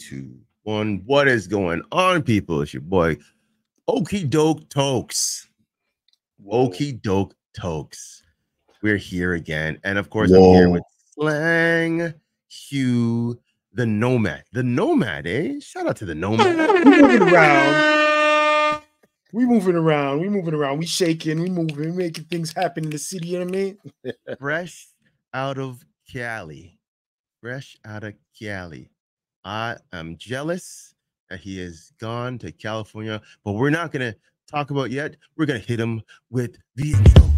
2, 1. What is going on, people? It's your boy, Okie Doke Tokes. Okie Doke Tokes. We're here again. And of course, I'm here with Slang Hugh, the Nomad. The Nomad, eh? Shout out to the Nomad. We moving around. We moving around. We shaking, we moving, we making things happen in the city, you know what I mean? Fresh out of Cali. Fresh out of Cali. I am jealous that he has gone to California, but we're not going to talk about yet. We're going to hit him with the intro.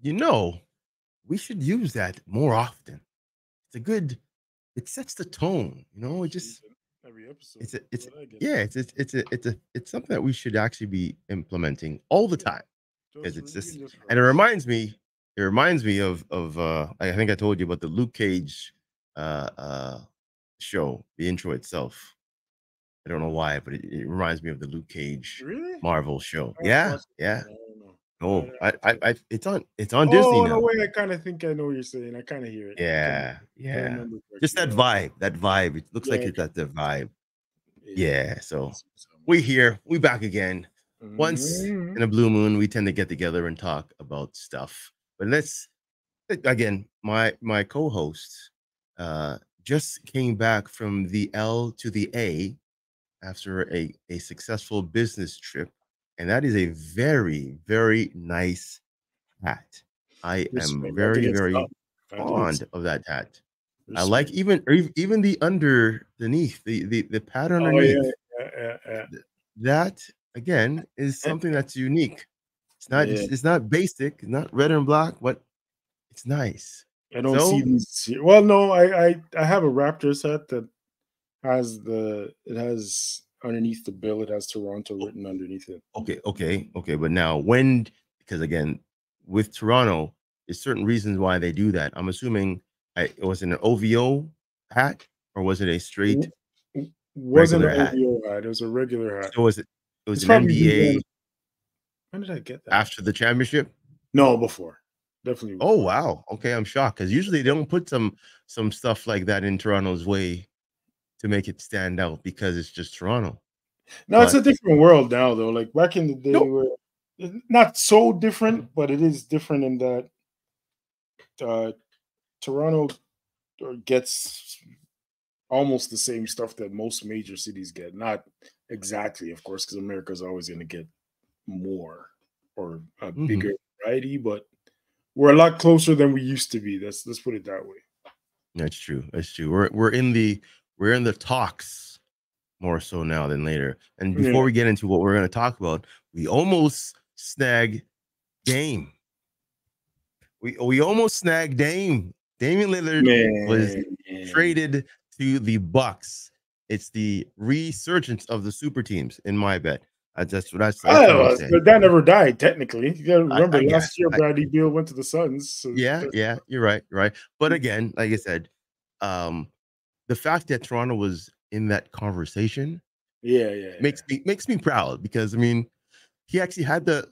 You know, we should use that more often. It's a good, it sets the tone, you know, it just every episode. It's something that we should actually be implementing all the time. Because it's just, and it reminds me of I think I told you about the Luke Cage show, the intro itself. I don't know why, but it reminds me of the Luke Cage Marvel show. Yeah. Oh, it's on Disney now. No way, I kind of think I know what you're saying. I kind of hear it. Yeah. Just that vibe. It looks like it's got the vibe. Yeah. So we back again. Once in a blue moon, we tend to get together and talk about stuff. But let's again, my co-host just came back from the L to the A after a successful business trip. And that is a very, very nice hat. I am very, very fond of that hat. I like even the underneath, the pad underneath. That again is something that's unique. It's not basic, it's not red and black, but it's nice. I don't see these. Well, no, I have a Raptors hat that has underneath the bill, it has Toronto written underneath it. Okay. But now because again, with Toronto, there's certain reasons why they do that. I'm assuming was it an OVO hat or was it a straight? Wasn't an OVO hat. It was a regular hat. So was it? It was an NBA. When did I get that? After the championship? No, before. Definitely. Before. Oh wow. Okay, I'm shocked because usually they don't put some stuff like that in Toronto's way to make it stand out because it's just Toronto. No, it's a different world now, though. Like back in the day, where not so different, but it is different in that Toronto gets almost the same stuff that most major cities get. Not exactly, of course, because America's always going to get more or a bigger variety, but we're a lot closer than we used to be. Let's put it that way. That's true. We're in the talks more so now than later. And before we get into what we're going to talk about, we almost snagged Dame. We almost snagged Dame. Damian Lillard was traded to the Bucks. It's the resurgence of the super teams, in my bet. That's what I'm saying. But that never died, technically. You gotta remember, last year Bradley Beal went to the Suns. So yeah, you're right. But again, like I said, the fact that Toronto was in that conversation, makes me proud because I mean, he actually had the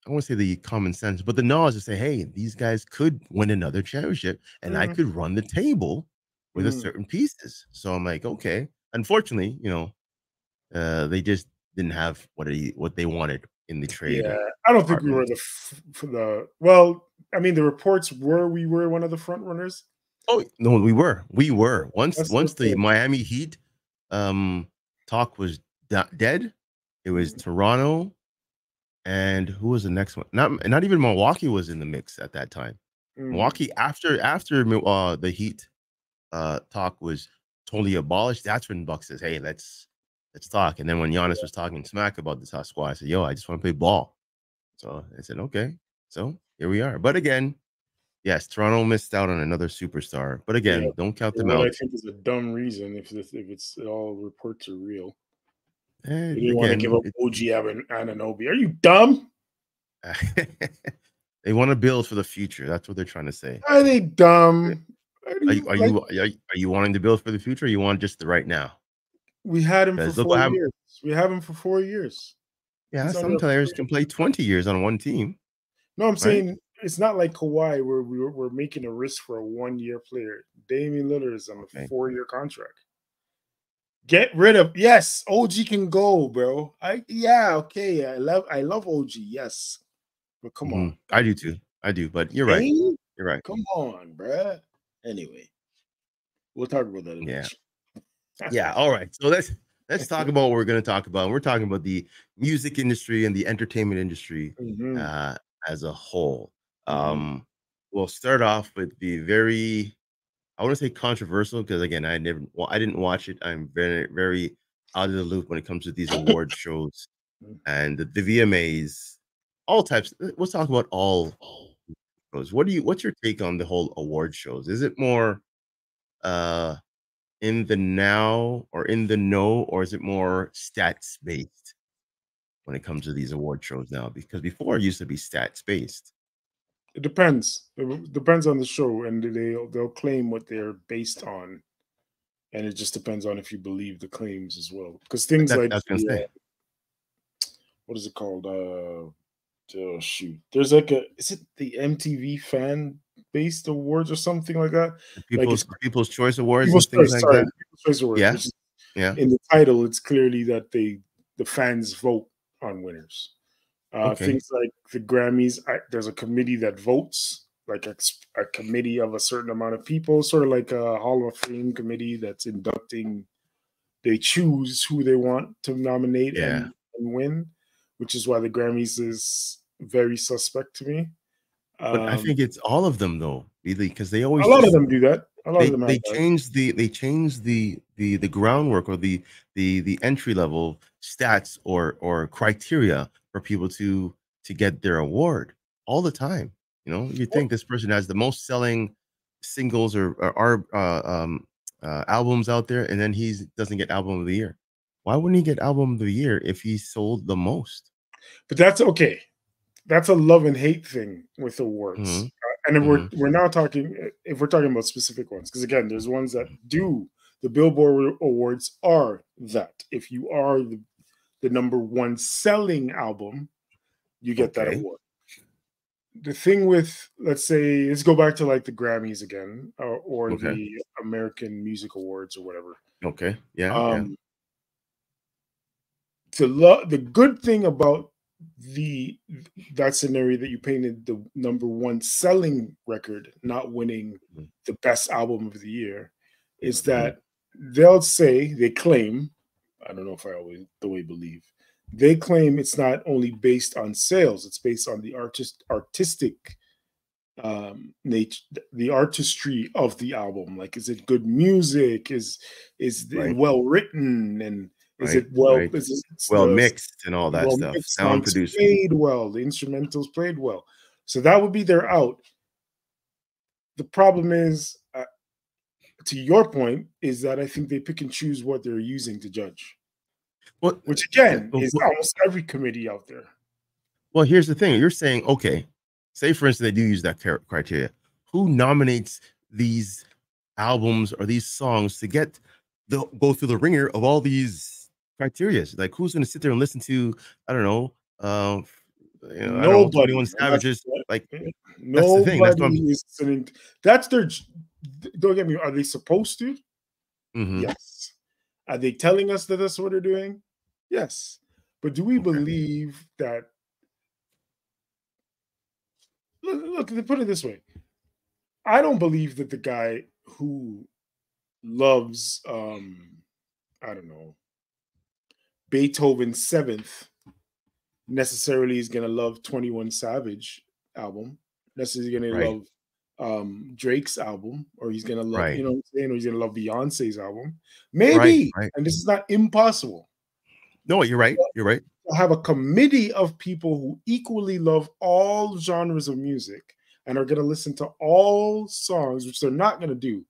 I won't say the common sense, but the knowledge to say, hey, these guys could win another championship, and I could run the table with a certain pieces. So I'm like, okay. Unfortunately, they just didn't have what they wanted in the trade. Yeah, I don't think we were the well. I mean, the reports were we were one of the front runners. Oh no, we were. Once the Miami Heat talk was dead, it was Toronto, and who was the next one? Not even Milwaukee was in the mix at that time. Milwaukee after the Heat talk was totally abolished. That's when Bucks says, "Hey, let's talk." And then when Giannis was talking smack about this hot squad, I said, "Yo, I just want to play ball." So I said, "Okay." So here we are. But again, yes, Toronto missed out on another superstar. But again, don't count them out. I think is a dumb reason if it's all reports are real. And You want to give again, up OG Ananobi. Are you dumb? they want to build for the future. That's what they're trying to say. Are they dumb? Are you wanting to build for the future? Or you want just the right now? We had him for 4 years. We have him for 4 years. Yeah, some players can play 20 years on one team. No, I'm saying it's not like Kawhi where we're making a risk for a 1-year player. Damian Lillard is on a 4-year contract. Get rid of OG can go, bro. I love OG, yes. But come on. I do too. I do, but you're right. You're right. Come on, bruh. Anyway, we'll talk about that. Yeah. All right. So let's talk about what we're going to talk about. We're talking about the music industry and the entertainment industry as a whole. We'll start off with the very, I want to say controversial, because again, I didn't watch it. I'm very, very out of the loop when it comes to these award shows and the VMAs, all types. Let's talk about all shows. What's your take on the whole award shows? Is it more in the now or in the know, or is it more stats based when it comes to these award shows now? Because before it used to be stats based. It depends. It depends on the show, and they'll claim what they're based on, and it just depends on if you believe the claims as well. Because things like what is it called? Oh shoot! There's like is it the MTV fan based awards or something like that? People's Choice Awards and things like that. People's Choice Awards. Yeah. In the title, it's clearly that the fans vote on winners. Things like the Grammys, there's a committee that votes, like a committee of a certain amount of people, sort of like a Hall of Fame committee that's inducting. They choose who they want to nominate and win, which is why the Grammys is very suspect to me. But I think it's all of them though, because they always a lot of them do that. They change the groundwork or the entry level stats or criteria for people to get their award all the time. You know, you think this person has the most selling singles or albums out there, and then he doesn't get album of the year. Why wouldn't he get album of the year if he sold the most? But that's okay. That's a love and hate thing with awards. And if we're now talking, if we're talking about specific ones, because again, there's ones that do. The Billboard Awards are that. If you are the number one selling album, you get that award. The thing with, let's go back to like the Grammys again, or the American Music Awards or whatever. Okay. The good thing about that scenario that you painted, the number one selling record not winning the best album of the year, is that they claim, I don't know if I always the way believe, they claim it's not only based on sales, it's based on the artistic nature, the artistry of the album. Like, is it good music? Is it well written? And is it well mixed and all that stuff? Sound produced, played well, the instrumentals played well. So that would be their out. The problem is, to your point, is that I think they pick and choose what they're using to judge. Which again is almost every committee out there. Well, here's the thing: you're saying, okay, say for instance they do use that criteria. Who nominates these albums or these songs to go through the ringer of all these criteria? Like, who's going to sit there and listen to, I don't know, nobody. 21 Savages. Like, nobody is listening. That's their. Don't get me. Are they supposed to? Yes. Are they telling us that that's what they're doing? Yes. But do we believe that? Look, put it this way. I don't believe that the guy who loves, I don't know, Beethoven's Seventh necessarily is going to love 21 Savage album, necessarily going to love Drake's album, or he's going to love, you know what I'm saying, or he's going to love Beyonce's album. Maybe. And this is not impossible. No, you're right. You're right. To have a committee of people who equally love all genres of music and are going to listen to all songs, which they're not going to do.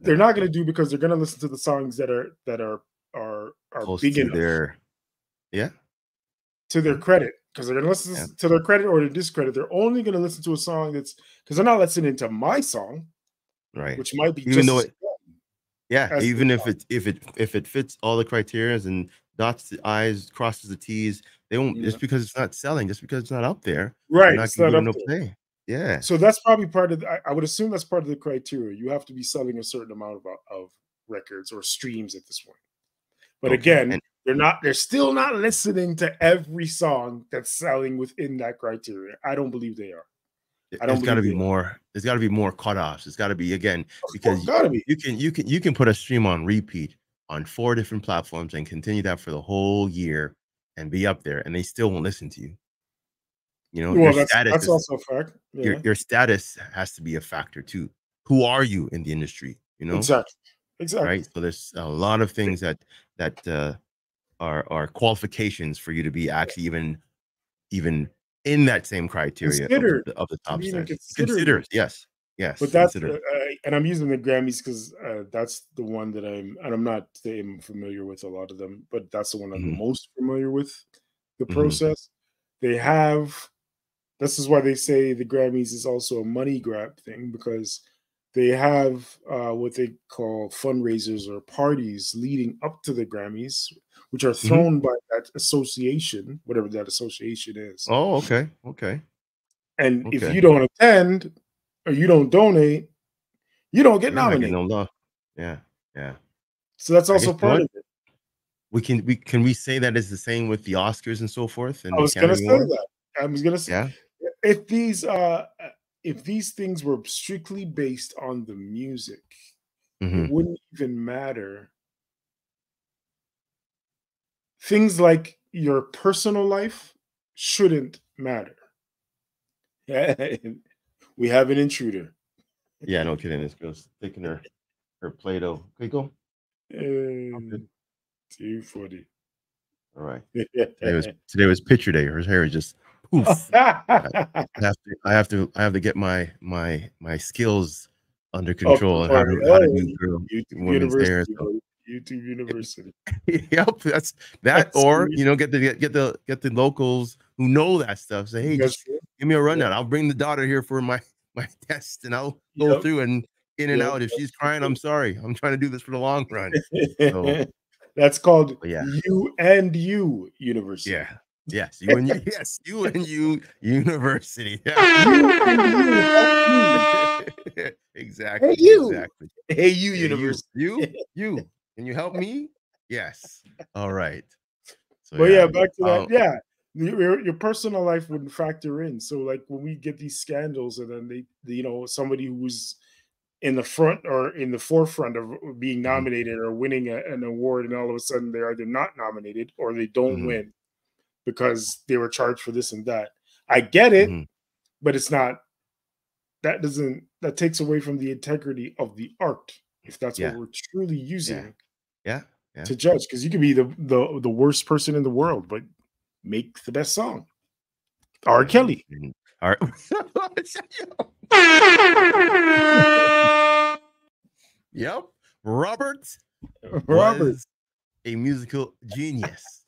They're not going to do because they're going to listen to the songs that are big enough. Yeah. To their credit, because they're going to listen to their credit or to discredit. They're only going to listen to a song that's because they're not listening to my song, right? Which might be Even just though as it, yeah, even if it fits all the criteria and dots the I's, crosses the T's, they won't just because it's not selling, just because it's not up there, right. they're not It's going not to up no there. play. Yeah. So that's probably part of. I would assume that's part of the criteria. You have to be selling a certain amount of records or streams at this point. But again, they're still not listening to every song that's selling within that criteria. I don't believe they are. There's got to be more. There's got to be more cutoffs. It's got to be again because you can put a stream on repeat on 4 different platforms and continue that for the whole year and be up there, and they still won't listen to you. You know, well, that's also a fact. Yeah. Your status has to be a factor too. Who are you in the industry? You know, exactly. Right. So there's a lot of things that are qualifications for you to be actually even in that same criteria of the top side. Considered, yes. But that's and I'm using the Grammys because that's the one that I'm not saying I'm familiar with a lot of them, but that's the one I'm the most familiar with. The process they have. This is why they say the Grammys is also a money grab thing because they have what they call fundraisers or parties leading up to the Grammys, which are thrown by that association, whatever that association is. Oh, okay. And if you don't attend or you don't donate, you don't get nominated. No love. Yeah. So that's also part of it. Can we say that is the same with the Oscars and so forth? And I was going to say that. I was going to say if these things were strictly based on the music, it wouldn't even matter. Things like your personal life shouldn't matter. We have an intruder. Yeah, no kidding. This girl's taking her Play-Doh. Okay, go. 240. All right. Today was picture day. Her hair is just poof. I have to get my skills under control and how to do women's hair. So. YouTube University. Yep, that's or get the locals who know that stuff. Say, hey, just give me a rundown. I'll bring the daughter here for my test, and I'll go through and in and out. If she's crying, I'm sorry. I'm trying to do this for the long run. So, that's called You and You University. Yeah. Yes, you and you. Yes, you and you University. Yeah. Exactly. Hey, you. Exactly. Hey, you University. You. Can you help me? Yes. All right. So, but back to that. Yeah. Your personal life wouldn't factor in. So like when we get these scandals and then they somebody who's in the front or in the forefront of being nominated or winning an award, and all of a sudden they're either not nominated or they don't win because they were charged for this and that. I get it, but it's not. That takes away from the integrity of the art if that's what we're truly using. To judge, because you could be the worst person in the world, but make the best song. R. Kelly. Yep. Robert was a musical genius.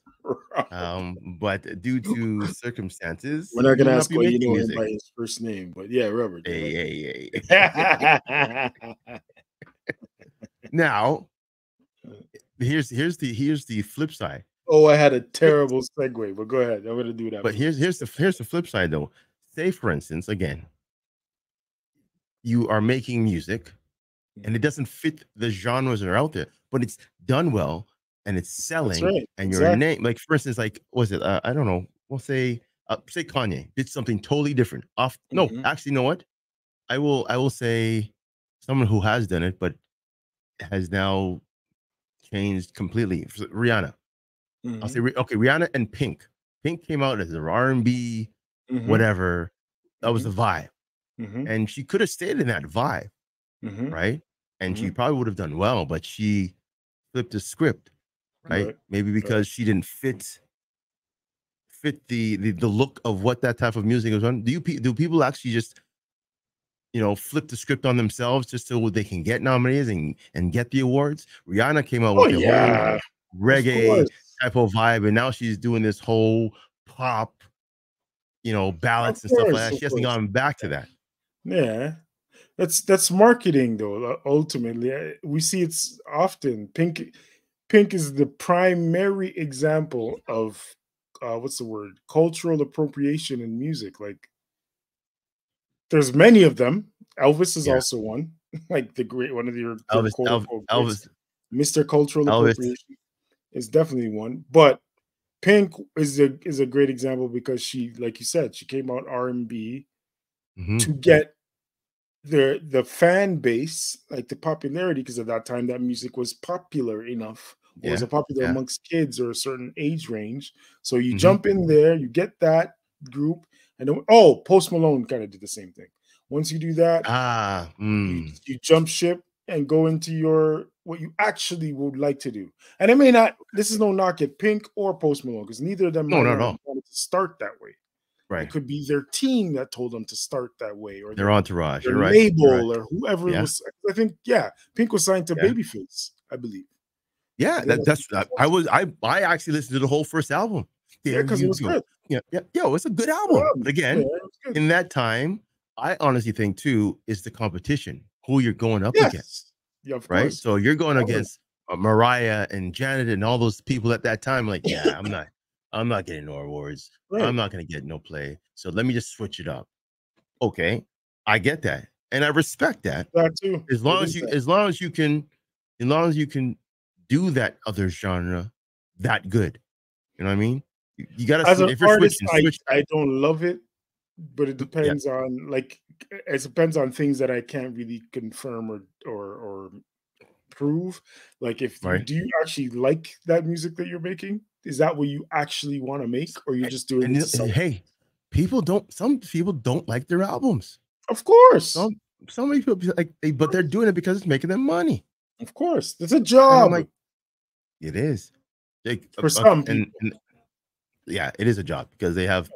But due to circumstances, we're not going to ask what you know him by his first name, but yeah, Robert. Hey. Now, here's the flip side. Oh, I had a terrible segue, but go ahead. I'm going to do that. But here's the flip side, though. Say, for instance, again, you are making music, and it doesn't fit the genres that are out there, but it's done well, and it's selling, and your name, like for instance, like was it? I don't know. We'll say Kanye did something totally different. No, actually, you know what? I will say someone who has done it, but has now changed completely. Rihanna. I'll say Rihanna and Pink. Pink came out as an R&B, whatever. That was the vibe, and she could have stayed in that vibe, right? And she probably would have done well, but she flipped the script, right? Maybe because she didn't fit the look of what that type of music was on. Do people actually just flip the script on themselves just so they can get nominated and get the awards? Rihanna came out with the whole reggae type of vibe, and now she's doing this whole pop, ballads and stuff like that. Of She hasn't course. gone back to that. Yeah. That's marketing though. Ultimately, we see it's often. Pink is the primary example of what's the word? Cultural appropriation in music. Like, there's many of them. Elvis is Yeah, also one, like one of your Elvis, quote Elvis, unquote greats. Elvis, Mr. Cultural Elvis. appropriation is definitely one, but Pink is a great example because she, like you said, she came out R&B Mm-hmm. to get the fan base, like the popularity, because at that time that music was popular enough, or was Yeah, popular yeah. amongst kids or a certain age range. So you Mm-hmm. jump in there, you get that group, and then, Post Malone kind of did the same thing. Once you do that, you jump ship and go into your what you actually would like to do. And it may not. This is no knock at Pink or Post Malone, because neither of them No, might not at not have all. wanted to start that way. It Right. could be their team that told them to start that way, or Their entourage. their You're right. You're right. label, or whoever Yeah. was. I think, yeah, Pink was signed to Yeah. Babyface, I believe. Yeah. I actually listened to the whole first album. Yeah, There because it you was go. good. Yeah. It's a good album. But Yeah, again, it was good. in that time, I honestly think too is the competition, who you're going up against. Yes. Yeah, of Right. course. So you're going Always. against Mariah and Janet and all those people at that time. Like, yeah, I'm not getting no awards. Right. I'm not going to get no play. So let me just switch it up. Okay. I get that. And I respect that. That too. As long as you can do that other genre that good. You know what I mean? You gotta As an if you're artist, switching, switch that. I don't love it, but it Yeah. depends on, like, it depends on things that I can't really confirm or prove. Like, if you Right. do you actually like that music that you're making? Is that what you actually want to make, or you're just doing it to sell? Hey, some people don't like their albums. Of course. Some people like, but they're doing it because it's making them money. Of course. It's a And I'm job. like, it is. Like, For some and people. yeah, it is a job because they have,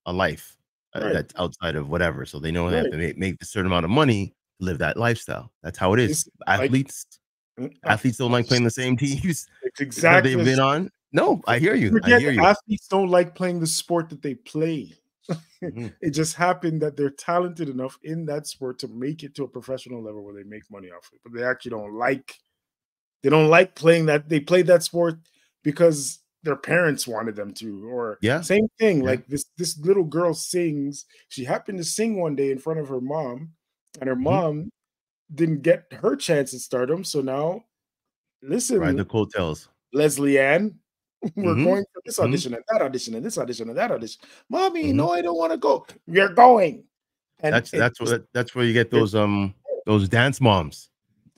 a life Right. that's outside of whatever. So they know they have Right. to make a certain amount of money to live that lifestyle. That's how it is. It's like Athletes don't like playing the same teams it's that exactly they've been on. No, I hear you. I forget hear you. athletes don't like playing the sport that they play. Mhm. It just happened that they're talented enough in that sport to make it to a professional level where they make money off it. But they actually don't like playing that. They played that sport because their parents wanted them to, or Yeah. same thing. Yeah. Like this little girl sings. She happened to sing one day in front of her mom, and her Mhm. mom didn't get her chance at stardom. So now, Ride listen, the coattails. Leslie Ann, we're Mhm. going for this Mhm. audition and that audition and this audition and that audition. Mommy, Mhm. no, I don't want to go. You're going. And That's where you get those dance moms,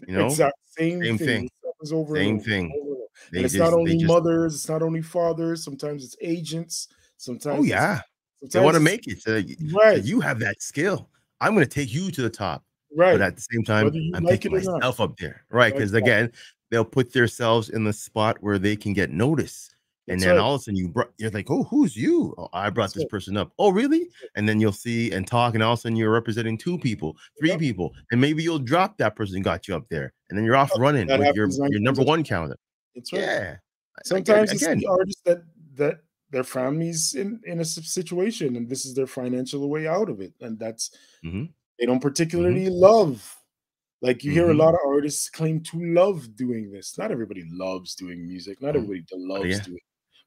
you know? exact same Same thing. thing. This happens over and Same over, thing. over and over. And They it's not they only just mothers, it's not only fathers. Sometimes it's agents. oh Sometimes it's yeah. They sometimes wanna it's make it. So right, you have that skill. I'm gonna take you to the top. But right. at the same time, Whether you I'm like taking it or not. myself up there. Right. Because Exactly. again, they'll put themselves in the spot where they can get noticed. And That's then right. all of a sudden you're like, oh, who's you? Oh, I brought That's this right. person up. Oh, really? And then you'll see and talk, and all of a sudden you're representing 2 people, 3 Yep. people, and maybe you'll drop that person who got you up there, and then you're off running That with your happens 9 times number out of 1 10. counter. That's right. Yeah. I get it. Sometimes it's Again. the artists that their families in a situation, and this is their financial way out of it, and that's Mhm. they don't Mhm. particularly love. Like, you hear a Mhm. lot of artists claim to love doing this. Not everybody loves doing music. Not Oh, everybody but loves yeah, doing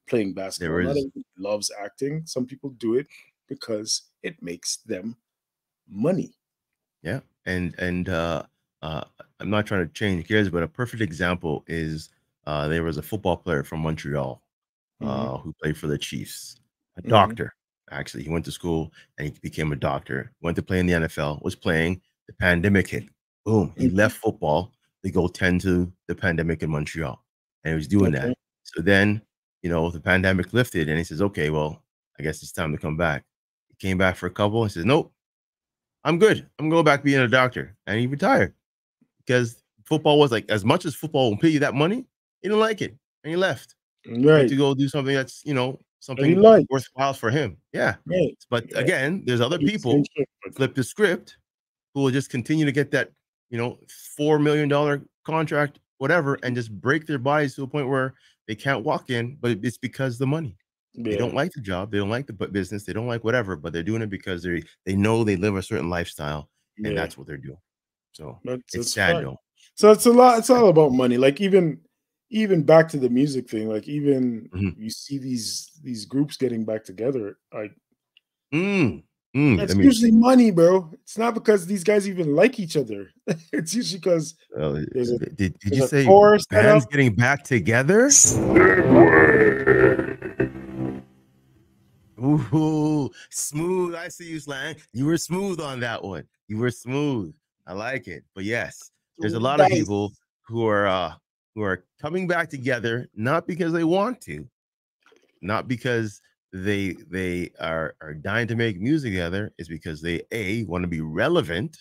playing there basketball. Not is. everybody loves acting. Some people do it because it makes them money. Yeah. Uh, I'm not trying to change gears, but a perfect example is there was a football player from Montreal Mhm, who played for the Chiefs, a mhm, doctor. Actually, he went to school and he became a doctor. Went to play in the NFL. Was playing. The pandemic hit. Boom. He mhm. left football to go tend to the pandemic in Montreal, and he was doing Okay. that. So then, the pandemic lifted, and he says, "Okay, well, I guess it's time to come back." He came back for a couple. He says, "Nope, I'm good. I'm going back being a doctor," and he retired because football was like as much as football will pay you that money, he didn't like it, and he left. Went to Right. go do something that's That he something liked. worthwhile for him. Yeah, Right. but Yeah. again, there's other I do the same people shit, but flip the script who will just continue to get that $4 million contract, whatever, and just break their bodies to a point where They can't walk in, but it's because the money. They don't like the job. They don't like the business. They don't like whatever, but they're doing it because they know they live a certain lifestyle, and that's what they're doing. So it's sad though. So it's a lot. It's all about money. Like even back to the music thing. Like even you see these groups getting back together. Like it's usually money, bro. It's not because these guys even like each other. It's usually because did you say bands getting back together? Ooh, smooth. I see you, Slang. You were smooth on that one. You were smooth. I like it. But yes, there's a lot of people who are coming back together, not because they want to, not because they are dying to make music together. It's because they A, want to be relevant,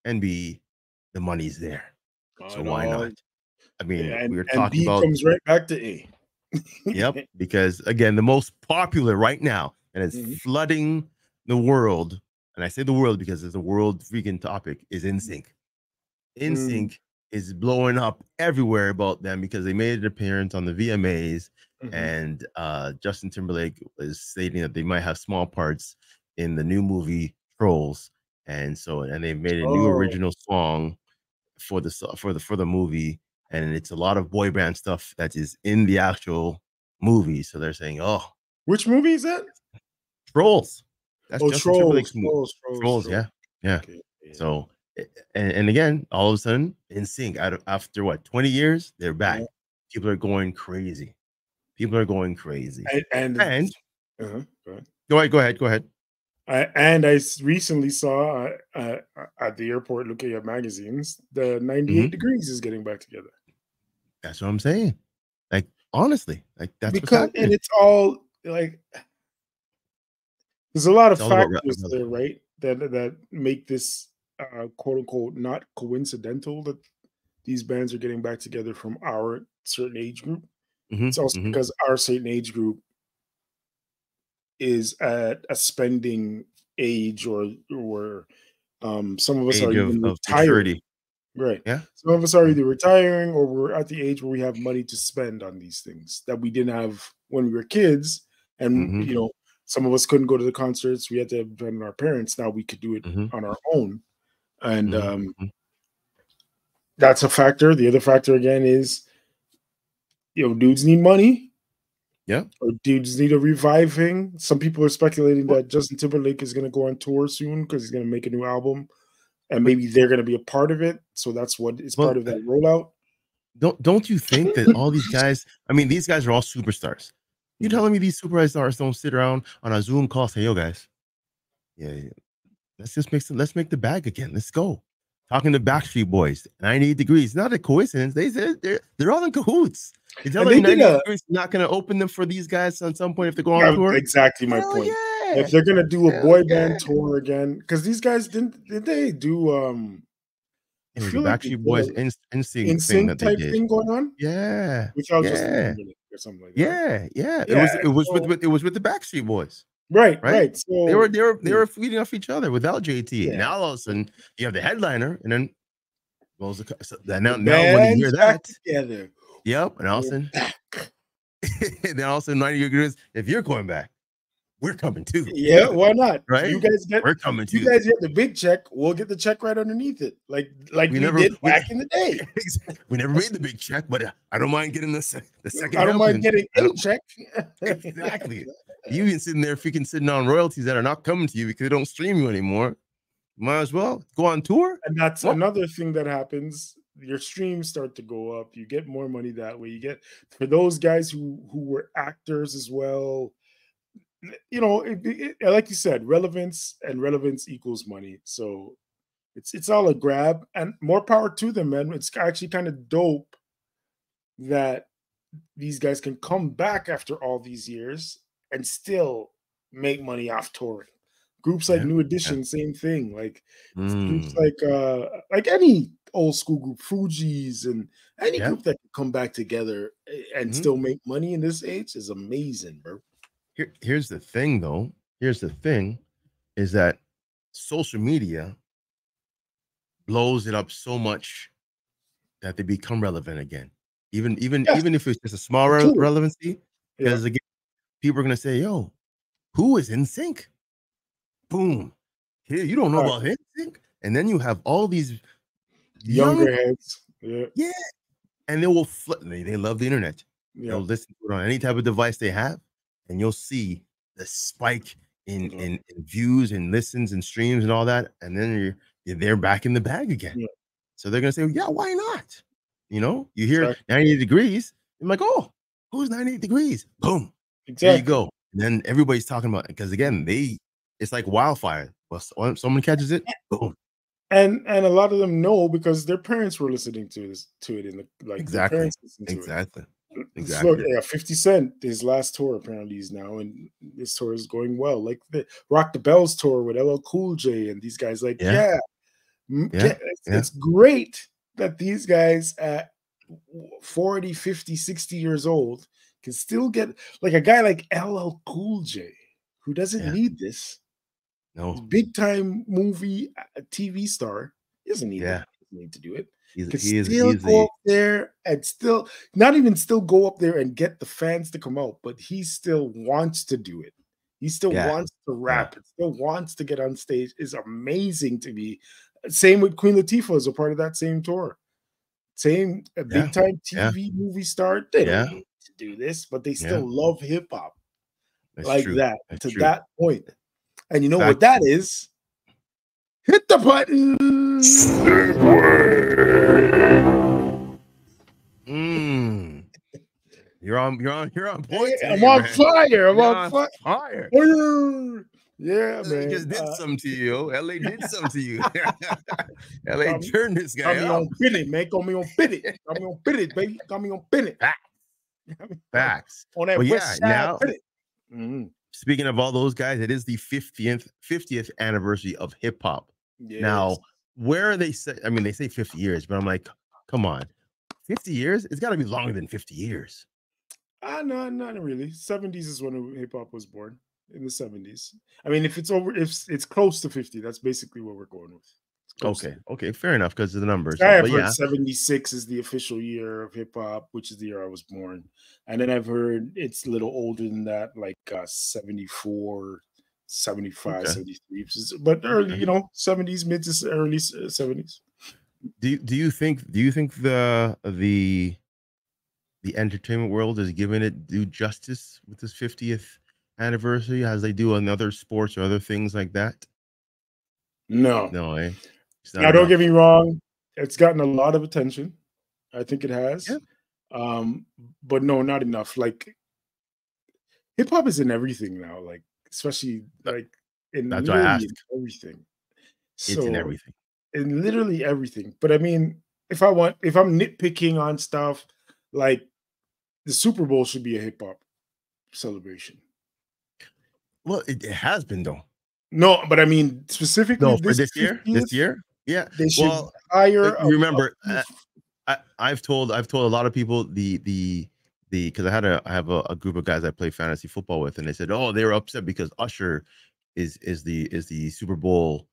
and B, the money's there. So why not? I mean, we were talking B about comes right back to A. Yep, because again, the most popular right now, and it's flooding the world, and I say the world because it's a world freaking topic, is NSYNC. NSYNC is blowing up everywhere about them because they made an appearance on the VMAs, and Justin Timberlake was stating that they might have small parts in the new movie Trolls, and they made a new original song for the movie, and it's a lot of boy band stuff that is in the actual movie. So they're saying, "Oh, which movie is that?" Trolls. That's Justin Timberlake's movie. Trolls. Yeah. Okay. So, and again, all of a sudden, NSYNC after what 20 years, they're back. People are going crazy. And go ahead. I recently saw at the airport looking at magazines, the 98 Degrees is getting back together. That's what I'm saying. Like, honestly, like that's because, and it's all like, there's a lot of factors there, right? That make this quote unquote not coincidental that these bands are getting back together from our certain age group. It's also because our certain age group is at a spending age, or some of us are even retiring. Right. Yeah. Some of us are either retiring or we're at the age where we have money to spend on these things that we didn't have when we were kids. And you know, some of us couldn't go to the concerts. We had to depend on our parents. Now we could do it on our own. And that's a factor. The other factor again is, you know, dudes need money. Yeah. Or dudes need a reviving. Some people are speculating that Justin Timberlake is going to go on tour soon because he's going to make a new album, and maybe they're going to be a part of it. So that's what is part of that rollout. Don't you think that all these guys? I mean, these guys are all superstars. You telling me these superstars don't sit around on a Zoom call, say, "Yo, guys, yeah, let's make the bag again. Let's go." Talking to Backstreet Boys, 98 Degrees. Not a coincidence. They said they're all in cahoots. You're telling me 98 Degrees not going to open them for these guys on some point if they go on tour? Exactly my point. Yeah. If they're going to do a boy band tour again, because these guys did they do it was the Backstreet Boys NSYNC thing that they did. Thing going on? Yeah. Without just or something like that. Yeah. It was with the Backstreet Boys. Right. So they were feeding off each other without JT. Yeah. Now all of a sudden you have the headliner, and then now when you hear that together. Yep, and all of a sudden, then all of a sudden 90 Degrees, if you're going back, we're coming too. Yeah, why not? Right? We're coming too. You guys get the big check, we'll get the check right underneath it. Like we did back in the day. We never made the big check, but I don't mind getting the second. I don't mind getting a check. Exactly. You even sitting on royalties that are not coming to you because they don't stream you anymore. Might as well go on tour. And that's another thing that happens. Your streams start to go up. You get more money that way. You get, for those guys who were actors as well, you know, like you said, relevance equals money. So it's all a grab, and more power to them, man. It's actually kind of dope that these guys can come back after all these years and still make money off touring. Groups like New Edition, same thing. Like groups like any old school group, Fugees, and any group that can come back together and still make money in this age is amazing, bro. Here's the thing, though. Here's the thing, is that social media blows it up so much that they become relevant again. even if it's just a small relevancy, because again, people are gonna say, "Yo, who is in sync?" Boom. Here, you don't know about in sync, and then you have all these younger heads. Yeah, and they will flip. They love the internet. They'll listen to it on any type of device they have, and you'll see the spike in views and listens and streams and all that, and then they're back in the bag again. So they're gonna say, "Yeah, why not?" You know, you hear 98 degrees. I'm like, "Oh, who's 98 degrees?" Boom. Exactly. There you go. And then everybody's talking about it because again, it's like wildfire. Well, someone catches it, boom. And a lot of them know because their parents were listening to it in the their parents listened to it. Exactly. Look, 50 Cent, his last tour apparently is now, and this tour is going well. Like the Rock the Bells tour with LL Cool J and these guys. Like, it's great that these guys at 40, 50, 60 years old can still get like a guy like LL Cool J who doesn't need this. No, big time movie TV star. He doesn't need to do it. He still go up there and still not even still go up there and get the fans to come out, but he still wants to do it. He still wants to rap. Still wants to get on stage. Is amazing to me. Same with Queen Latifah as a part of that same tour. Same big time TV movie star. They don't need to do this, but they still love hip hop like that to that point. And you know what that is? Hit the button. You're on point. I'm on fire. I'm on fire. Yeah, man. LA just did something to you. LA did something to you. LA turned this guy up. Got me on pin man. Got me on pin Got me on pin baby. Got me on pin Facts. On that west side. Now, speaking of all those guys, it is the 50th anniversary of hip hop. Yes. Now, where are they say? I mean, they say 50 years, but I'm like, come on, 50 years? It's got to be longer than 50 years. No, not really. 70s is when hip hop was born. In the 70s. I mean, if it's close to 50, that's basically what we're going with. Okay, fair enough because of the numbers. I've heard 76 is the official year of hip hop, which is the year I was born. And then I've heard it's a little older than that, like 74, 75, 73. But early, 70s, mid to early 70s. Do you think the entertainment world is giving it due justice with this 50th anniversary as they do on other sports or other things like that? No, now don't get me wrong, it's gotten a lot of attention. I think it has. But no, not enough. Like hip hop is in everything now, like especially like in that's why I asked. Everything. It's in everything. In literally everything. But I mean, if I'm nitpicking on stuff, like the Super Bowl should be a hip hop celebration. Well, it has been though. No, but I mean specifically for this year. This year, yeah. They should hire. Remember, I've told a lot of people the because I have a group of guys I play fantasy football with, and they said, oh, they were upset because Usher is the Super Bowl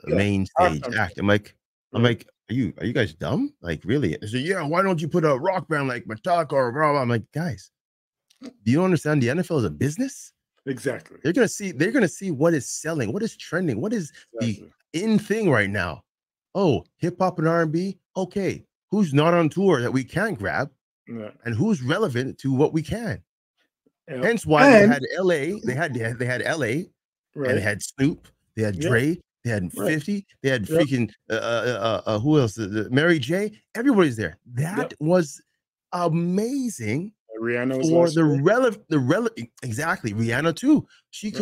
main stage act. I'm like, are you guys dumb? Like really? They said, yeah. Why don't you put a rock band like Metallica or blah, blah? I'm like, guys, do you understand the NFL is a business? Exactly. They're gonna see what is selling, what is trending, what is the in thing right now. Oh, hip hop and R&B. Okay, who's not on tour that we can grab, and who's relevant to what we can. Hence why they had LA. They had LA, and they had Snoop. They had Dre. They had 50. They had freaking who else? Mary J. Everybody's there. That was amazing. Rihanna was for the relevant exactly. Rihanna too. She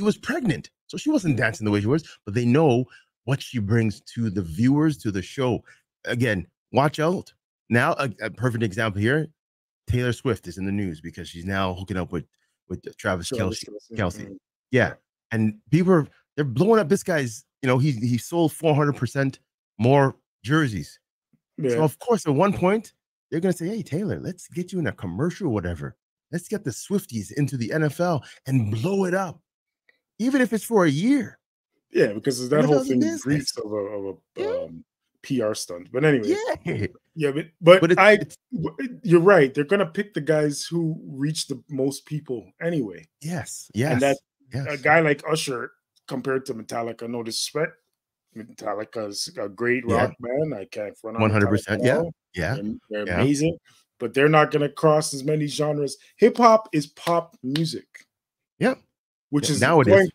was pregnant, so she wasn't dancing the way she was, but they know what she brings to the viewers, to the show. Again, watch out. Now, a perfect example here, Taylor Swift is in the news because she's now hooking up with Travis Kelce. Yeah. And people they're blowing up this guy's, he sold 400% more jerseys. So of course, at one point, they're going to say, hey, Taylor, let's get you in a commercial or whatever. Let's get the Swifties into the NFL and blow it up, even if it's for a year. Yeah, because that whole thing breeds of a PR stunt. But anyway. Yeah. Yeah, but it's you're right. They're gonna pick the guys who reach the most people anyway. yes, And that yes, a yes, guy like Usher compared to Metallica, no disrespect. Metallica's a great yeah, rock band. I can't front on Metallica 100%. at Yeah, all. yeah, They're yeah, amazing, but they're not gonna cross as many genres. Hip hop is pop music, yeah. which is Now it is.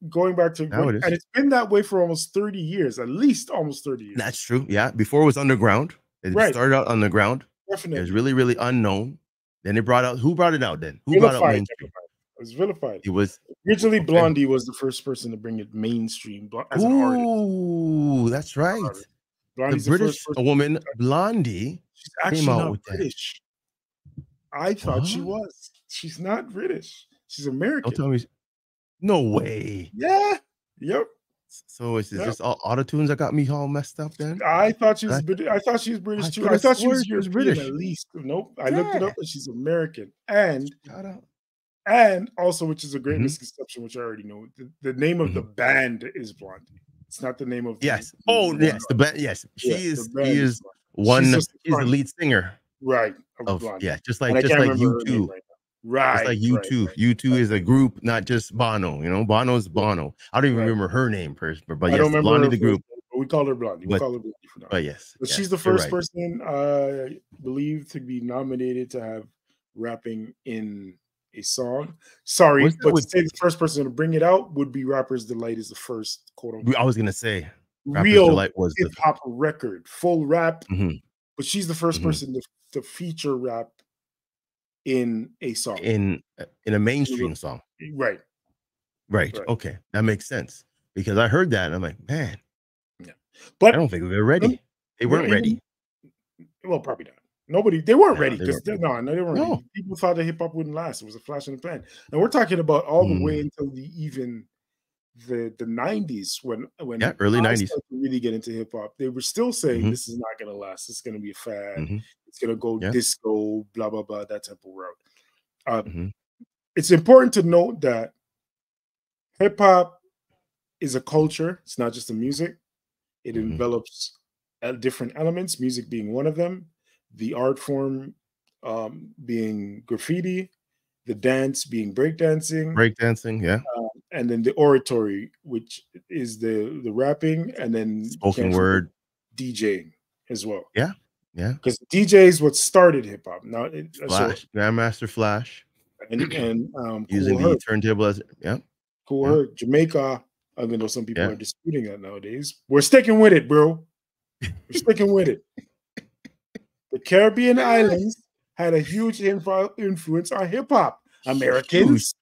going back to Now when, it and is. it's been that way for almost 30 years, at least almost 30 That's years. true. Yeah. Before it was underground. It Right, started out underground. It was definitely. really, really unknown. Then it brought out who brought it out then? Who brought out Vilified, mainstream? it was vilified. It was Originally, okay. Blondie was the first person to bring it mainstream as an artist. Ooh, that's right. The Blondie's the first British person. woman, Blondie, She's came actually out not with that. British. I thought she What? was. She's not British. She's Don't American. tell me. No way. Yeah. Yep. So is Yep. this all auto tunes that got me all messed up then? I thought she was I, British. I thought she was British I too. could I have thought she swore was she was European at British. least. Nope. I looked it Yeah. up and she's American. And Shout out. also, which is a great Mm-hmm. misconception, which I already know, the name of the band is Blondie. It's not the name of the Yes. Oh, yes. The band. Yes. Yeah, She the is. band She is is Blondie. She's one. just the She's the front, lead singer right, of of Blondie. yeah. And I Just can't like remember you her name two. right now. Just like Right, you right, two. right. You two is a group, not just Bono. You know, Bono's Yeah, Bono. I don't even right. remember her name first, but I don't yes, remember Blondie her the first group. name, but we call her Blondie. We But call her Blondie for now. yes, But she's yes, the you're first right. person I believe to be nominated to have rapping in a song. Sorry, What's that but to with? say the first person to bring it out would be Rapper's Delight is the first quote unquote I was gonna say, Rapper's real Delight was hip the. hop record, full rap. Mhm, But she's the first mhm. person to feature rap in a song. In a mainstream song. Right, Right. right. Okay, that makes sense because I heard that and I'm like, man, Yeah. I But don't think we were ready. They weren't even ready. well, probably not. They weren't No, ready they because weren't ready. no, they weren't No. ready. People thought that hip hop wouldn't last. It was a flash in the pan. And we're talking about all the way Mm. until the 90s when Yeah, early I 90s. started to really get into hip hop. They were still saying Mhm, this is not gonna last. It's gonna be a fad. mhm. It's gonna go Yeah. disco, blah blah blah, that type of route. Um, Mhm, it's important to note that hip hop is a culture. It's not just a music. It mhm. envelops different elements, music being one of them, the art form being graffiti, the dance being breakdancing, Breakdancing, yeah. and then the oratory, which is the rapping, and then Spoken can't forget word. DJing as well. Yeah. Yeah. Because DJ is what started hip hop. Now, so Flash, Grandmaster Flash. and Using Cool the Herc, turntable as yeah. Cool Yeah. Herc, Jamaica. Even though some people Yeah. are disputing that nowadays, we're sticking with it, bro. We're sticking with it. The Caribbean islands had a huge influence on hip hop. Huge. Americans,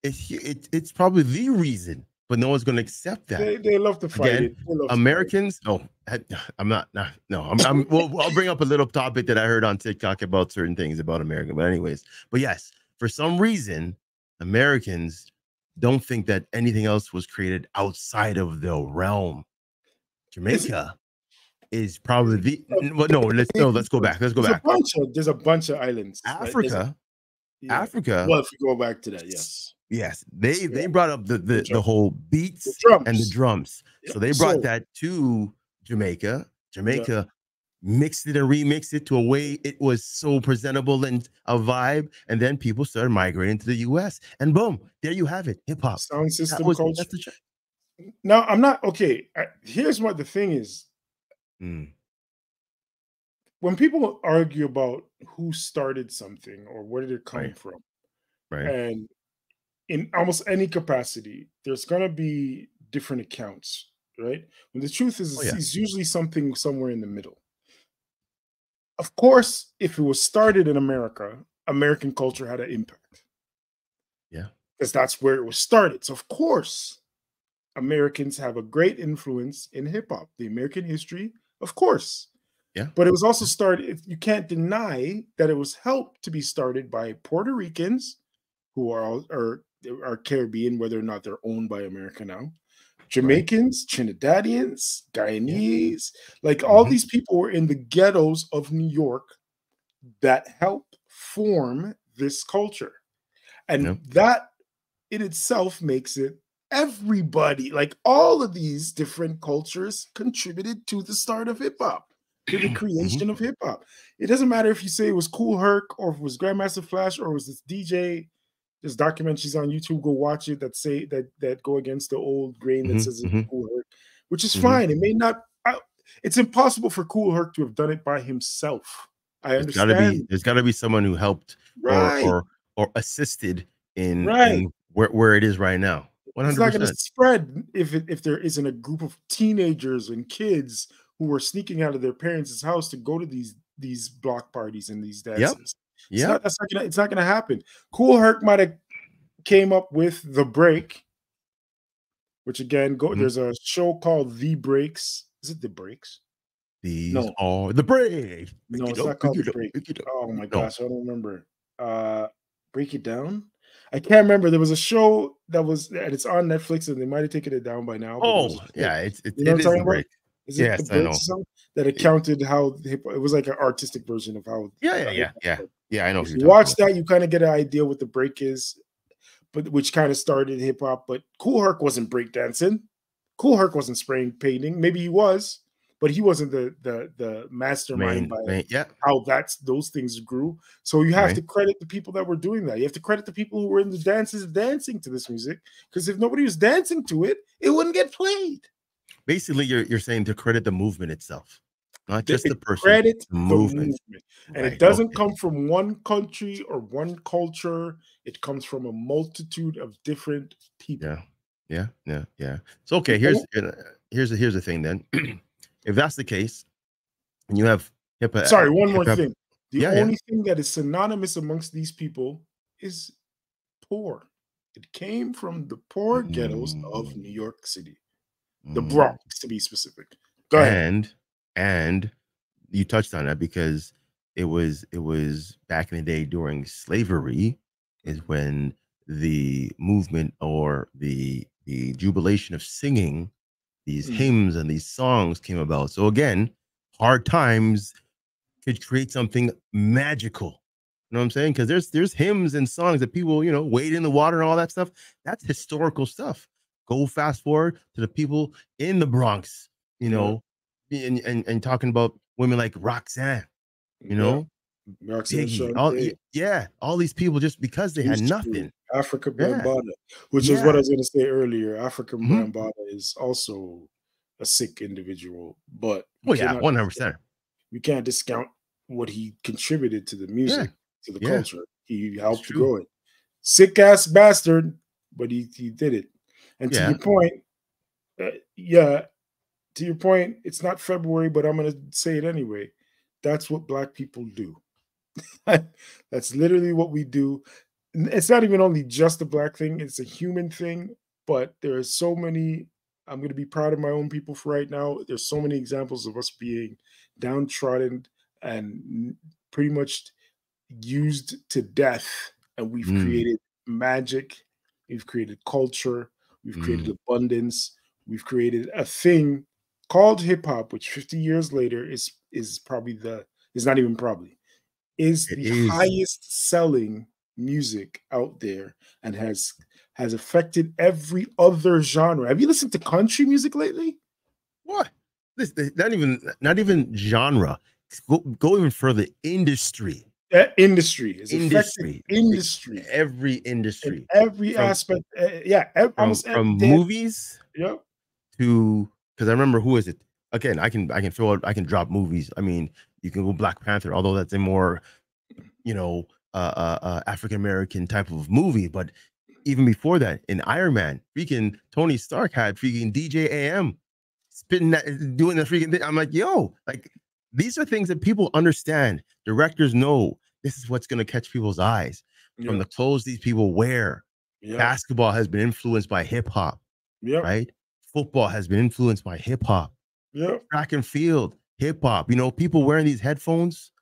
It's probably the reason, but no one's gonna accept that. they love to fight Again, it. They love to fight it. Americans. Oh, I'm not. No, well, I'll bring up a little topic that I heard on TikTok about certain things about America. But anyways, but yes, for some reason, Americans don't think that anything else was created outside of the realm. It's, Jamaica is probably the. Well, no, let's go back. Let's go back. there's a bunch of islands. Africa. Yeah. Africa. Well, if you go back to that, yes. Yes, they Yeah. brought up the whole beats and the drums. Yeah. So they brought that to Jamaica. Jamaica mixed it and remixed it to a way it was so presentable and a vibe. And then people started migrating to the US. And boom, there you have it. Hip hop. Sound system culture. That's the Now, I'm not okay. Here's what the thing is. When people argue about who started something or where did it come from, right. And in almost any capacity, there's going to be different accounts, right? And the truth is, it's usually something somewhere in the middle. Of course, if it was started in America, American culture had an impact. Yeah. Because that's where it was started. So, of course, Americans have a great influence in hip hop, the American history, of course. Yeah. But it was also started, you can't deny that it was helped to be started by Puerto Ricans who are Caribbean, whether or not they're owned by America now, Jamaicans, Trinidadians, Guyanese, like all these people were in the ghettos of New York that helped form this culture. And that in itself makes it everybody, like all of these different cultures contributed to the start of hip hop. to the creation of hip hop. It doesn't matter if you say it was Kool Herc or if it was Grandmaster Flash or it was this DJ. There's documentaries on YouTube. Go watch it that say that go against the old grain that says it's Kool Herc, which is fine. It may not. It's impossible for Kool Herc to have done it by himself. I understand. There's got to be someone who helped or assisted in where it is right now. 100%. It's not going to spread if there isn't a group of teenagers and kids who are sneaking out of their parents' house to go to these block parties and these dances. Yeah, it's not gonna happen. Kool Herc might have came up with the break, which again, there's a show called The Breaks. Is it The Breaks? These are the breaks. No, it's not called The Break. Oh my gosh, I don't remember. Break It Down. I can't remember. There was a show and it's on Netflix, and they might have taken it down by now. Oh, yeah, it is The Break. Is it The Breaks? That accounted how it was like an artistic version of how. Yeah, I know. If you watch that, you kind of get an idea what the break is, but which kind of started hip hop. But Kool Herc wasn't breakdancing. Kool Herc wasn't spraying painting. Maybe he was, but he wasn't the mastermind how those things grew. So you have to credit the people that were doing that. You have to credit the people who were in the dances dancing to this music, because if nobody was dancing to it, it wouldn't get played. Basically, you're saying to credit the movement itself. Not just the person. Credit the movement. And it doesn't come from one country or one culture. It comes from a multitude of different people. Yeah. So okay, here's the thing then. If that's the case, and you have hip hop. Sorry, one more thing. The only thing that is synonymous amongst these people is poor. It came from the poor ghettos of New York City. The Bronx, to be specific. Go ahead. And you touched on that because it was back in the day during slavery is when the movement or the jubilation of singing these hymns and these songs came about. So again, hard times could create something magical. You know what I'm saying? Because there's hymns and songs that people, wade in the water and all that stuff. That's historical stuff. Go fast forward to the people in the Bronx, and talking about women like Roxanne, Roxanne, all these people just because they had nothing. Africa Bambaataa, which is what I was going to say earlier. Africa Bambaataa is also a sick individual, but 100%. We can't discount what he contributed to the music, to the culture. He helped grow it. Sick ass bastard, but he did it. And to your point, to your point, it's not February, but I'm going to say it anyway. That's what Black people do. That's literally what we do. It's not even only just a Black thing. It's a human thing, but there are so many. I'm going to be proud of my own people for right now. There's so many examples of us being downtrodden and pretty much used to death. And we've created magic. We've created culture. We've created abundance. We've created a thing called hip hop, which 50 years later is the highest selling music out there and has affected every other genre. Have you listened to country music lately? What? Not even genre. Go even further. Industry. Industry is industry. Every industry. In every aspect. From movies. Yep. To, because I remember, who is it? Again, I can drop movies. I mean, you can go Black Panther, although that's a more, African American type of movie. But even before that, in Iron Man, freaking Tony Stark had freaking DJ AM spitting that, doing the freaking thing. I'm like, these are things that people understand. Directors know this is what's going to catch people's eyes from the clothes these people wear. Basketball has been influenced by hip hop, right? Football has been influenced by hip hop. Track and field, hip hop. People wearing these headphones.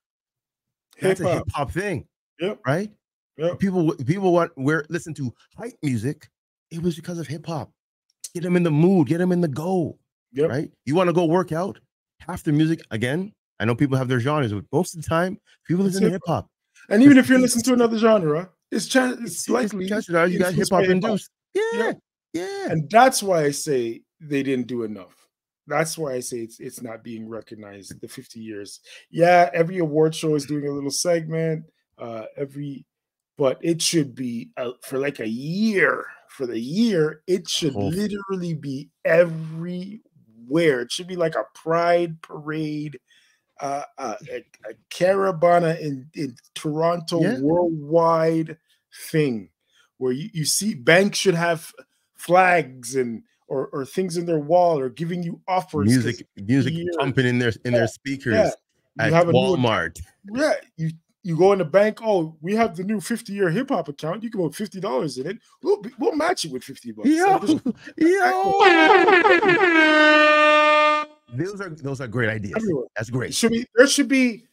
That's a hip hop thing, right? People listen to hype music. It was because of hip hop. Get them in the mood, get them in the go. Right? You want to go work out? Half the music, again, I know people have their genres, but most of the time, people listen to hip hop. And even if you're listening to another genre, it's likely you got hip hop induced. Yeah. And that's why I say they didn't do enough. that's why I say it's not being recognized. The 50 years, yeah. Every award show is doing a little segment. But it should be for like a year. For the year, it should literally be everywhere. It should be like a pride parade, a caravana in Toronto, worldwide thing, where you see banks should have flags and or things in their wall, or giving you offers. Music pumping in their speakers You at have a Walmart. You go in the bank. Oh, we have the new 50-year hip hop account. You can put $50 in it. We'll match it with $50. Those are great ideas. Everywhere. That's great. There should be.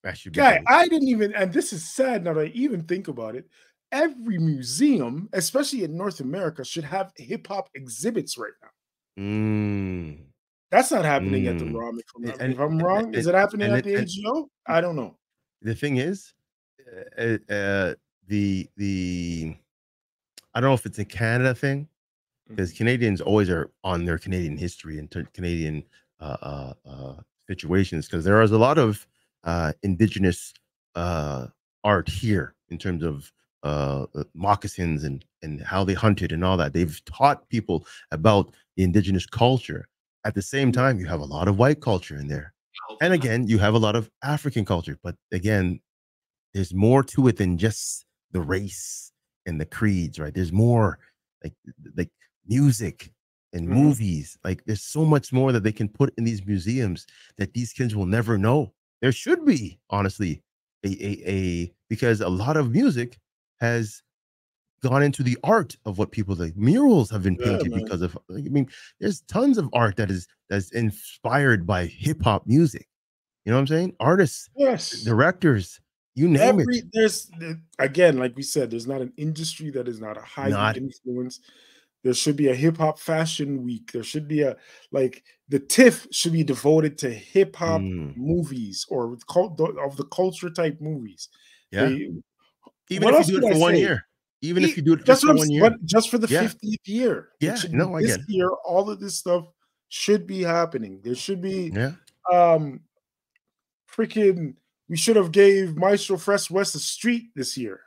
That should be. Guy, I didn't even, and this is sad now that I even think about it. Every museum, especially in North America, should have hip hop exhibits right now. That's not happening at the ROM. If I'm wrong, is it happening at the AGO? I don't know. The thing is, I don't know if it's a Canada thing, because Canadians always are on their Canadian history and Canadian situations, because there is a lot of indigenous art here in terms of moccasins and how they hunted and all that. They've taught people about the indigenous culture. At the same time, you have a lot of white culture in there. And again, you have a lot of African culture. But again, there's more to it than just the race and the creeds, right? There's more like music and movies. Like, there's so much more that they can put in these museums that these kids will never know. There should be, honestly, because a lot of music has gone into the art of what people like. Murals have been painted because of, I mean, there's tons of art that's inspired by hip hop music. You know what I'm saying? Artists, directors, you name it. There's, again, like we said, there's not an industry that is not a high influence. There should be a hip hop fashion week. There should be the TIFF should be devoted to hip hop movies, or of the culture type movies. Yeah. Even if you do it for 1 year. Even if you do it just for 1 year. But just for the 50th year. Yeah. No, I get it. This year, all of this stuff should be happening. There should be we should have gave Maestro Fresh West a street this year.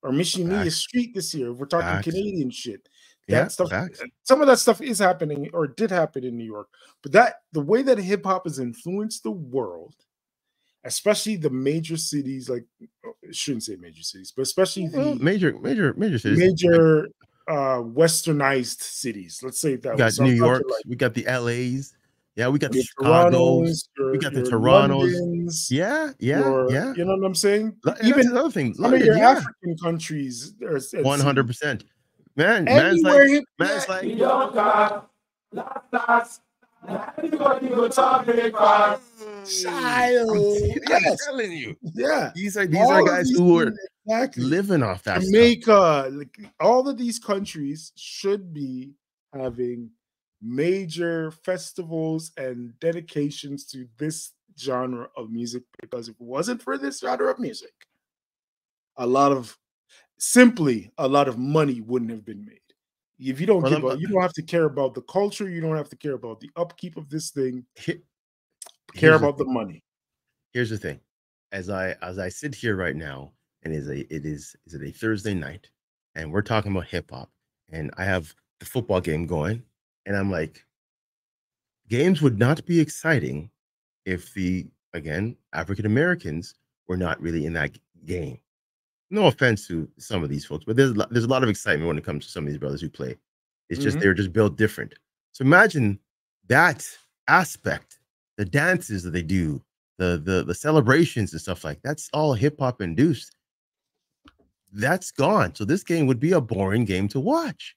Or Mission Me a street this year. We're talking Canadian shit. That stuff, some of that stuff is happening or did happen in New York. But the way that hip hop has influenced the world, especially the major cities, like, I shouldn't say major cities, but especially the major cities, major westernized cities. Let's say that. We got New York, we got the LAs. Yeah, we got the Chicago's, we got the Torontos. Londons, You know what I'm saying? Even another thing, some of your African countries, 100%. Man's like you don't got lots. I'm telling you. Yeah. These are guys who are living off that Jamaica, like, all of these countries should be having major festivals and dedications to this genre of music, because if it wasn't for this genre of music, a lot of money wouldn't have been made. If you don't you don't have to care about the culture, you don't have to care about the upkeep of this thing. Care about the money. Here's the thing. As I sit here right now, and it is a Thursday night, and we're talking about hip hop, and I have the football game going, and I'm like, games would not be exciting if African Americans were not really in that game. No offense to some of these folks, but there's a lot of excitement when it comes to some of these brothers who play. It's just they're just built different. So imagine that aspect, the dances that they do, the celebrations and stuff like that's all hip hop induced. That's gone. So this game would be a boring game to watch,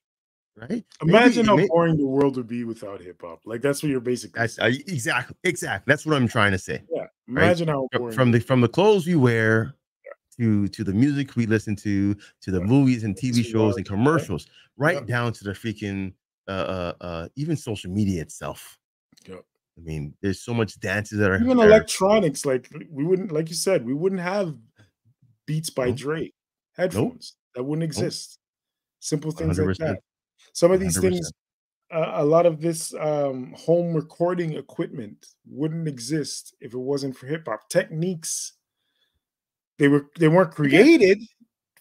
right? Imagine how boring the world would be without hip hop. Like, that's what you're basically saying. Exactly. That's what I'm trying to say. Yeah. Imagine how boring from the clothes we wear, to the music we listen to the movies and TV shows and commercials, down to the freaking even social media itself. Yeah. I mean, there's so much dances that are even electronics. Like, we wouldn't, like you said, we wouldn't have Beats by Dre headphones. That wouldn't exist. Simple things 100%. Like that. Some of these 100%. Things, a lot of this home recording equipment wouldn't exist if it wasn't for hip hop. Techniques, they weren't created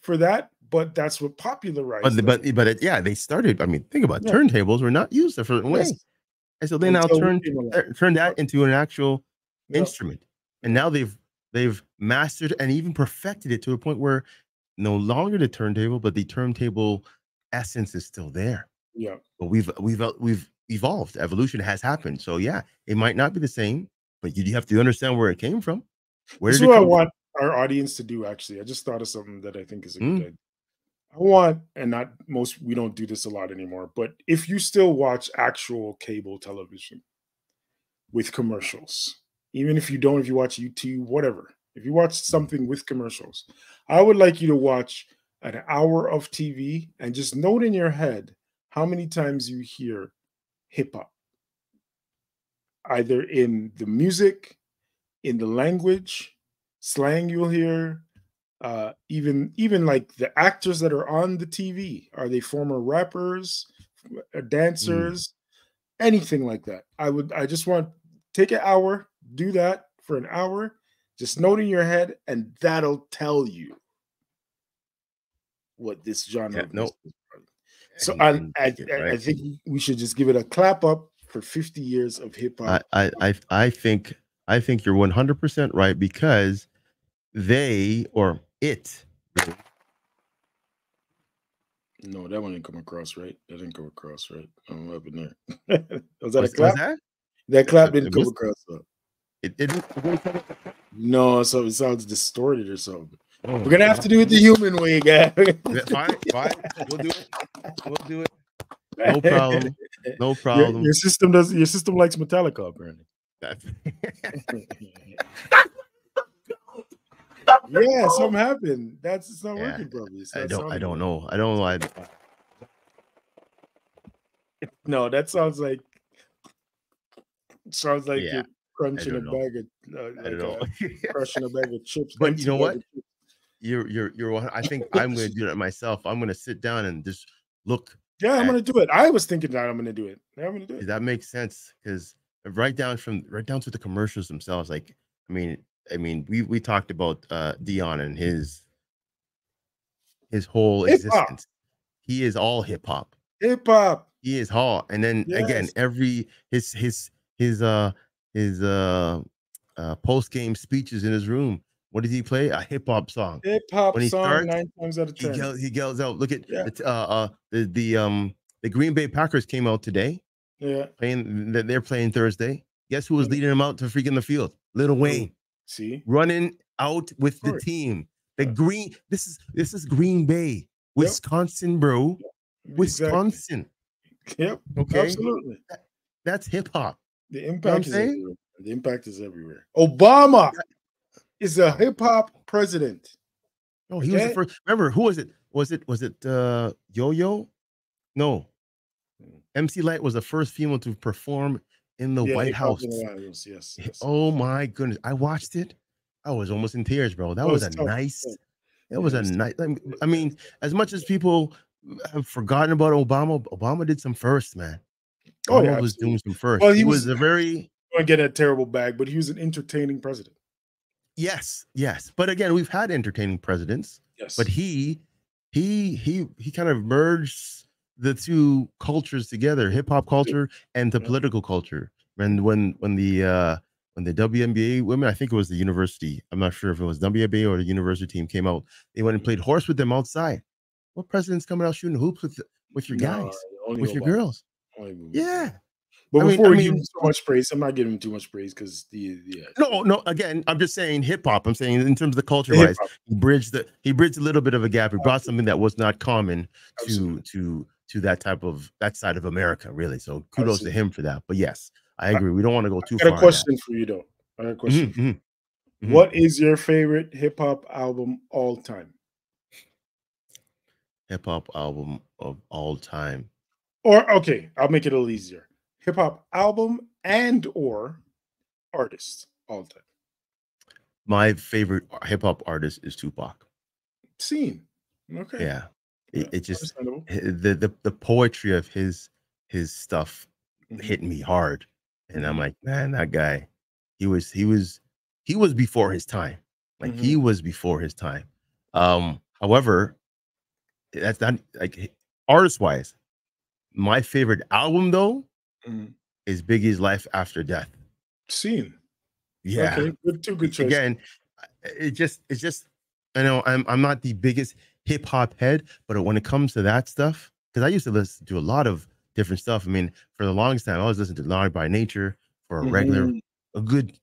for that, but that's what popularized them. Yeah, they started. I mean, think about it, Yeah. turntables were not used a certain way, Yes. and so they now Until we turned came along. that into an actual Yep. instrument, and now they've mastered and even perfected it to a point where no longer the turntable, but the turntable essence is still there. Yeah. But we've evolved. Evolution has happened. So yeah, it might not be the same, but you have to understand where it came from. Where This did is it what I come want our audience to do. Actually, I just thought of something that I think is a good idea. I want, and not most, we don't do this a lot anymore, but if you still watch actual cable television with commercials, even if you don't, if you watch YouTube, whatever, if you watch something with commercials, I would like you to watch an hour of TV and just note in your head how many times you hear hip hop, either in the music, in the language, slang you'll hear, even like the actors that are on the TV, are they former rappers, dancers, anything like that? I just want, take an hour, do that for an hour, just note in your head, and that'll tell you what this genre of music is. So I think we should just give it a clap up for 50 years of hip hop. I think you're 100% right, because they, or it. No, that one didn't come across right. That didn't come across right. What happened there? Was that a clap? That clap didn't come across. It didn't. No, so it sounds distorted or something. We're gonna have to do it the human way, guys. Fine. We'll do it. We'll do it. No problem. No problem. Your system likes Metallica, apparently. Yeah, something happened. It's not working properly. I don't know. I don't know why. No, that sounds like you're crunching a bag of crushing a bag of chips. But you know what? You're. I think I'm going to do that myself. I'm going to sit down and just look. Yeah, I'm going to do it. I was thinking that I'm going to do it. Yeah, I'm going to do it. That makes sense, because right down to the commercials themselves. Like, I mean, we talked about Dion and his whole existence. He is all hip hop. Hip hop. He is all, and then again, every his post game speeches in his room. What did he play? A hip hop song. Hip hop song. Starts, 9 times out of 10. He yells out. Look at the Green Bay Packers came out today. Yeah, they're playing Thursday. Guess who was leading them out to freaking the field? Lil Wayne. See, running out with the team. This is Green Bay, Wisconsin, bro. Wisconsin. Yep. Okay. Absolutely. That's hip hop. The impact is everywhere. The impact is everywhere. Obama is a hip hop president. Oh, he was the first. Remember, who was it? Was it Yo-Yo? No. MC Lyte was the first female to perform in the White House. Yes. Oh my goodness. I watched it. I was almost in tears, bro. That was a nice. That was a nice. I mean, as much as people have forgotten about Obama did some first, man. Obama was doing some first. Well, he was a very going to get a terrible bag, but he was an entertaining president. Yes. But again, we've had entertaining presidents. Yes. But he kind of merged the two cultures together, hip hop culture and the political culture. And when the WNBA women, I think it was the university, I'm not sure if it was WNBA or the university team, came out, they went and played horse with them outside. What president's coming out shooting hoops with your guys, with your girls? Yeah. But before we give him so much praise, I'm not giving him too much praise because No. Again, I'm just saying hip hop. I'm saying in terms of the culture wise, he bridged a little bit of a gap. He brought something that was not common to that side of America, really. So kudos to him for that. But yes, I agree. We don't want to go too far. I got a question for you though. I got a question. Mm-hmm. What is your favorite hip hop album all time? Hip hop album of all time. Or okay, I'll make it a little easier. Hip hop album and or artist all time. My favorite hip hop artist is Tupac. Scene. Okay. Yeah. It just the poetry of his his stuff hit me hard, and I'm like, man, that guy, he was before his time. Like he was before his time. However, that's not like artist wise. My favorite album though is Biggie's Life After Death. Seen. Yeah. Okay. Good choice. Again, it's just I know I'm not the biggest hip hop head, but when it comes to that stuff, because I used to listen to a lot of different stuff. I mean, for the longest time, I was listening to Law by Nature for a good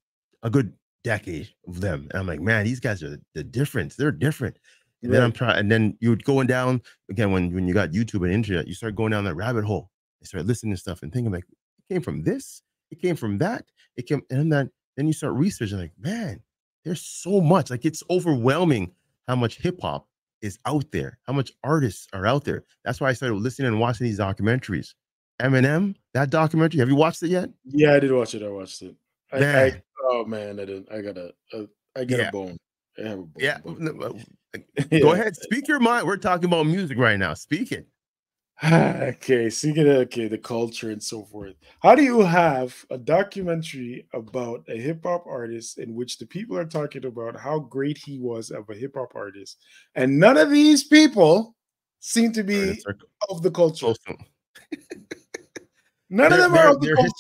decade of them. And I'm like, man, these guys are the difference. They're different. And then I'm trying, and then you would going down again when you got YouTube and internet, you start going down that rabbit hole. You start listening to stuff and thinking like, it came from this, it came from that, it came, and then you start researching like, man, there's so much. Like it's overwhelming how much hip hop is out there, how much artists are out there. That's why I started listening and watching these documentaries. Eminem, that documentary, have you watched it yet? Yeah, I did watch it. I watched it. Oh man, I didn't. I got a bone. I have a bone. Yeah. Go ahead, speak your mind. We're talking about music right now. Speak it. Okay, speaking of the culture and so forth. How do you have a documentary about a hip hop artist in which the people are talking about how great he was of a hip hop artist, and none of these people seem to be of the culture? None of them are of the culture.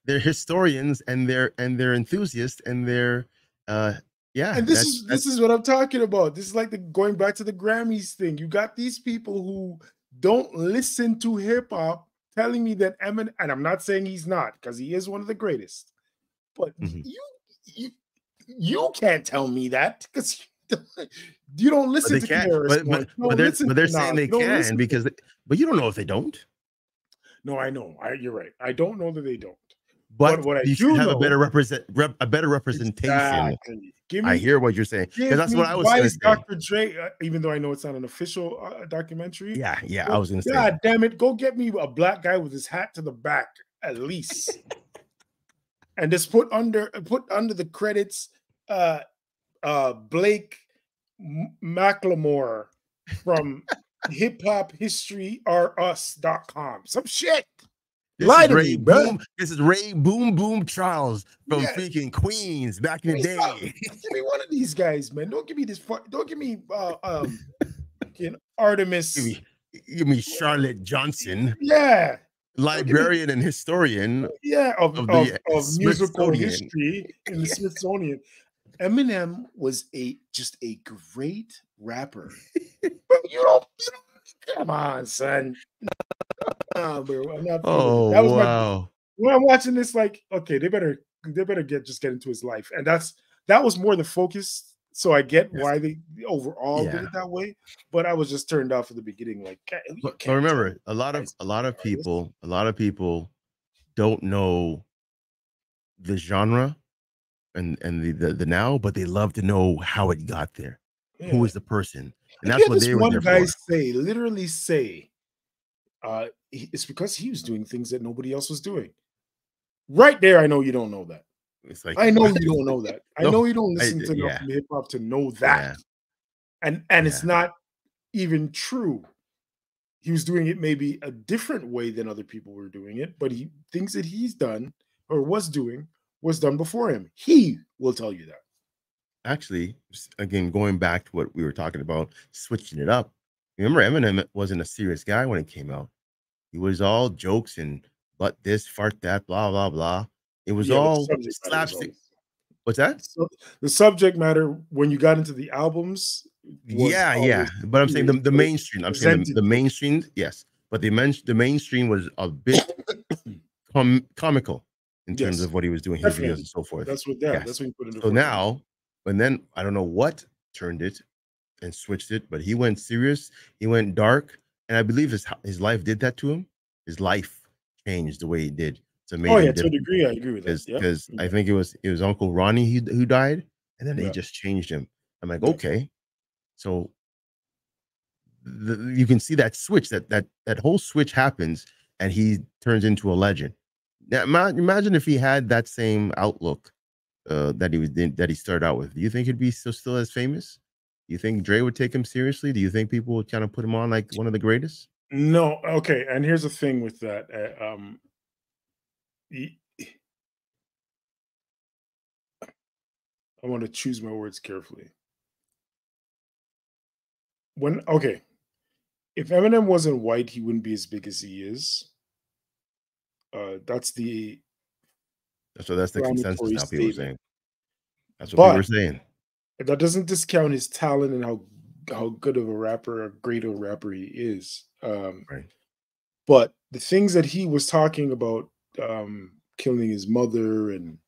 They're historians and they're enthusiasts and they're And this is what I'm talking about. This is like going back to the Grammys thing. You got these people who don't listen to hip hop telling me that Eminem, and I'm not saying he's not, because he is one of the greatest, but you can't tell me that because you don't listen to KRS. But they're saying they can because but you don't know if they don't. No, I know. You're right. I don't know that they don't. But what you should have a better representation. Exactly. I hear what you're saying because that's what I was going to say. Dr. Dre, even though I know it's not an official documentary. Yeah, I was going to say. God damn it! Go get me a black guy with his hat to the back at least, and just put under the credits, Blake Macklemore from hiphophistoryorus.com. Some shit. Lie to me, bro. This is Ray Boom Boom Charles from freaking Queens back in the day. Give me one of these guys, man. Don't give me this. Don't give me Artemis. Give me Charlotte Johnson. Yeah. Librarian and historian. Yeah, of musical history in the Smithsonian. Eminem was just a great rapper. But you don't come on, son. Nah, bro, I'm not. That was wow. When I'm watching this, like, okay, they better get into his life, and that was more the focus. So I get why they overall did it that way, but I was just turned off at the beginning. Like, but remember, a lot of people don't know the genre and the now, but they love to know how it got there. Yeah. Who is the person? And that's what they were there for. One guy literally say, it's because he was doing things that nobody else was doing. Right there, I know you don't know that. It's like, I know you don't know that. I know you don't listen to enough hip hop to know that. Yeah. And it's not even true. He was doing it maybe a different way than other people were doing it, but things that he's done or was doing was done before him. He will tell you that. Actually, again, going back to what we were talking about, switching it up. Remember, Eminem wasn't a serious guy when it came out. He was all jokes and but this, fart that, blah, blah, blah. It was all slapstick. What's that? So the subject matter when you got into the albums. But I'm saying the mainstream. I'm saying the mainstream, yes. But the mainstream was a bit comical in terms of what he was doing, his videos and so forth. That's what you put into. So now, and then I don't know what turned it and switched it, but he went serious. He went dark, and I believe his life did that to him. His life changed the way he did. To a degree, I agree with that. Because I think it was Uncle Ronnie who died, and then they just changed him. I'm like, okay, so you can see that switch, that whole switch happens, and he turns into a legend. Now, imagine if he had that same outlook that he started out with. Do you think he'd be still as famous? Do you think Dre would take him seriously? Do you think people would kind of put him on like one of the greatest? No, okay, and here's the thing with that. Y- I want to choose my words carefully. If Eminem wasn't white, he wouldn't be as big as he is. That's the So that's the consensus inflammatory now. People are statement. saying. That's what people are But saying. that doesn't discount his talent and how good of a rapper, a great a rapper he is. Right. But the things that he was talking about, killing his mother and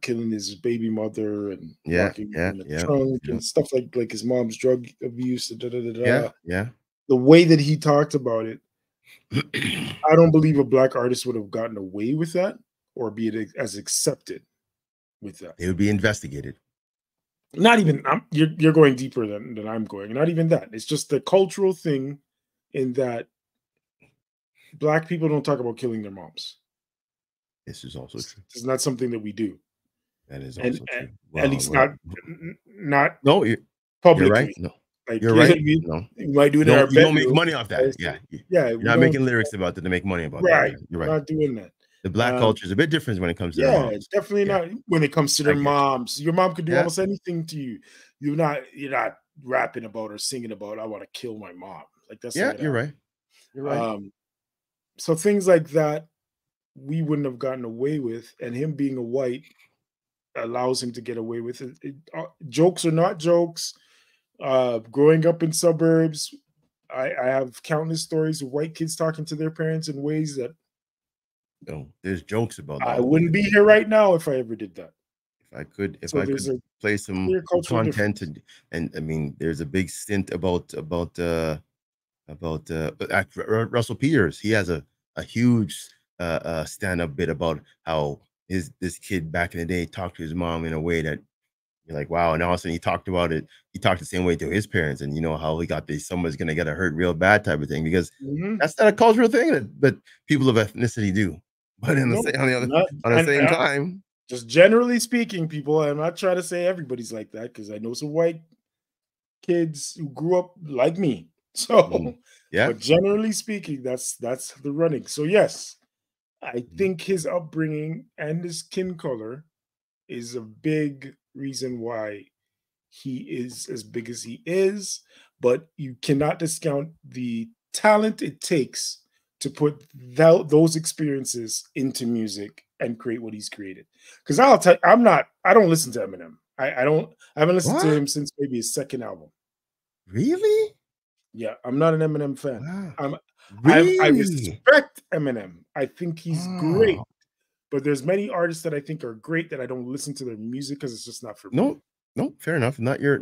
killing his baby mother and Yeah. locking Yeah. him in the Yeah. trunk Yeah. and stuff like his mom's drug abuse. Da, da, da, Yeah. da. Yeah. The way that he talked about it, I don't believe a black artist would have gotten away with that or be as accepted with that. It would be investigated. Not even you're going deeper than I'm going. Not even that. It's just the cultural thing in that black people don't talk about killing their moms. This is also true. It's not something that we do. That is also true. At least not no, publicly. You're right. No, like you're right. No, we might do it in no, our you don't make bedroom. money off that. Yeah, Yeah, you're not making lyrics about it to make money about that. Right, Yeah, you're we're right. not doing that. The black culture is a bit different when it comes to their Yeah, moms. definitely not when it comes to their moms. Your mom could do almost anything to you. You're not rapping about or singing about I want to kill my mom. Like that's you're right. You're right. So things like that we wouldn't have gotten away with, and him being a white allows him to get away with it. Jokes are not jokes. Growing up in suburbs, I have countless stories of white kids talking to their parents in ways that there's jokes about that. I wouldn't be here right now if I ever did that. If I could play some content and I mean, there's a big stint about Russell Peters. He has a huge stand-up bit about how this kid back in the day talked to his mom in a way that you're like, wow. And all of a sudden he talked about it. He talked the same way to his parents, and you know how he got this someone's gonna get hurt real bad type of thing, because that's not a cultural thing that people of ethnicity do. But on the same time, just generally speaking, people, I'm not trying to say everybody's like that, because I know some white kids who grew up like me. So but generally speaking, that's the running. So yes, I think his upbringing and his skin color is a big reason why he is as big as he is, but you cannot discount the talent it takes to put those experiences into music and create what he's created. Because I'll tell you, I don't listen to Eminem. I haven't listened to him since maybe his second album. Really? Yeah, I'm not an Eminem fan. Wow. I respect Eminem. I think he's great. But there's many artists that I think are great that I don't listen to their music because it's just not for me. No, fair enough. Not your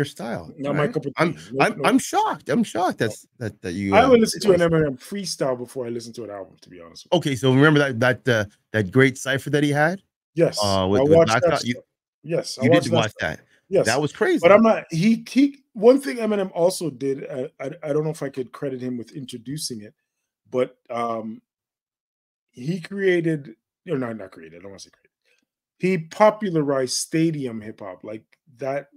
style. Not my cup of tea. I'm shocked. I'm shocked that you. I would listen to an Eminem freestyle before I listen to an album, to be honest. Okay, so remember that great cipher that he had? Yes, with Black Thought. Yes, you did watch that. Yes, that was crazy. But I'm not. He one thing Eminem also did. I don't know if I could credit him with introducing it, but he created. Or not created. I don't want to say created. He popularized stadium hip hop, like that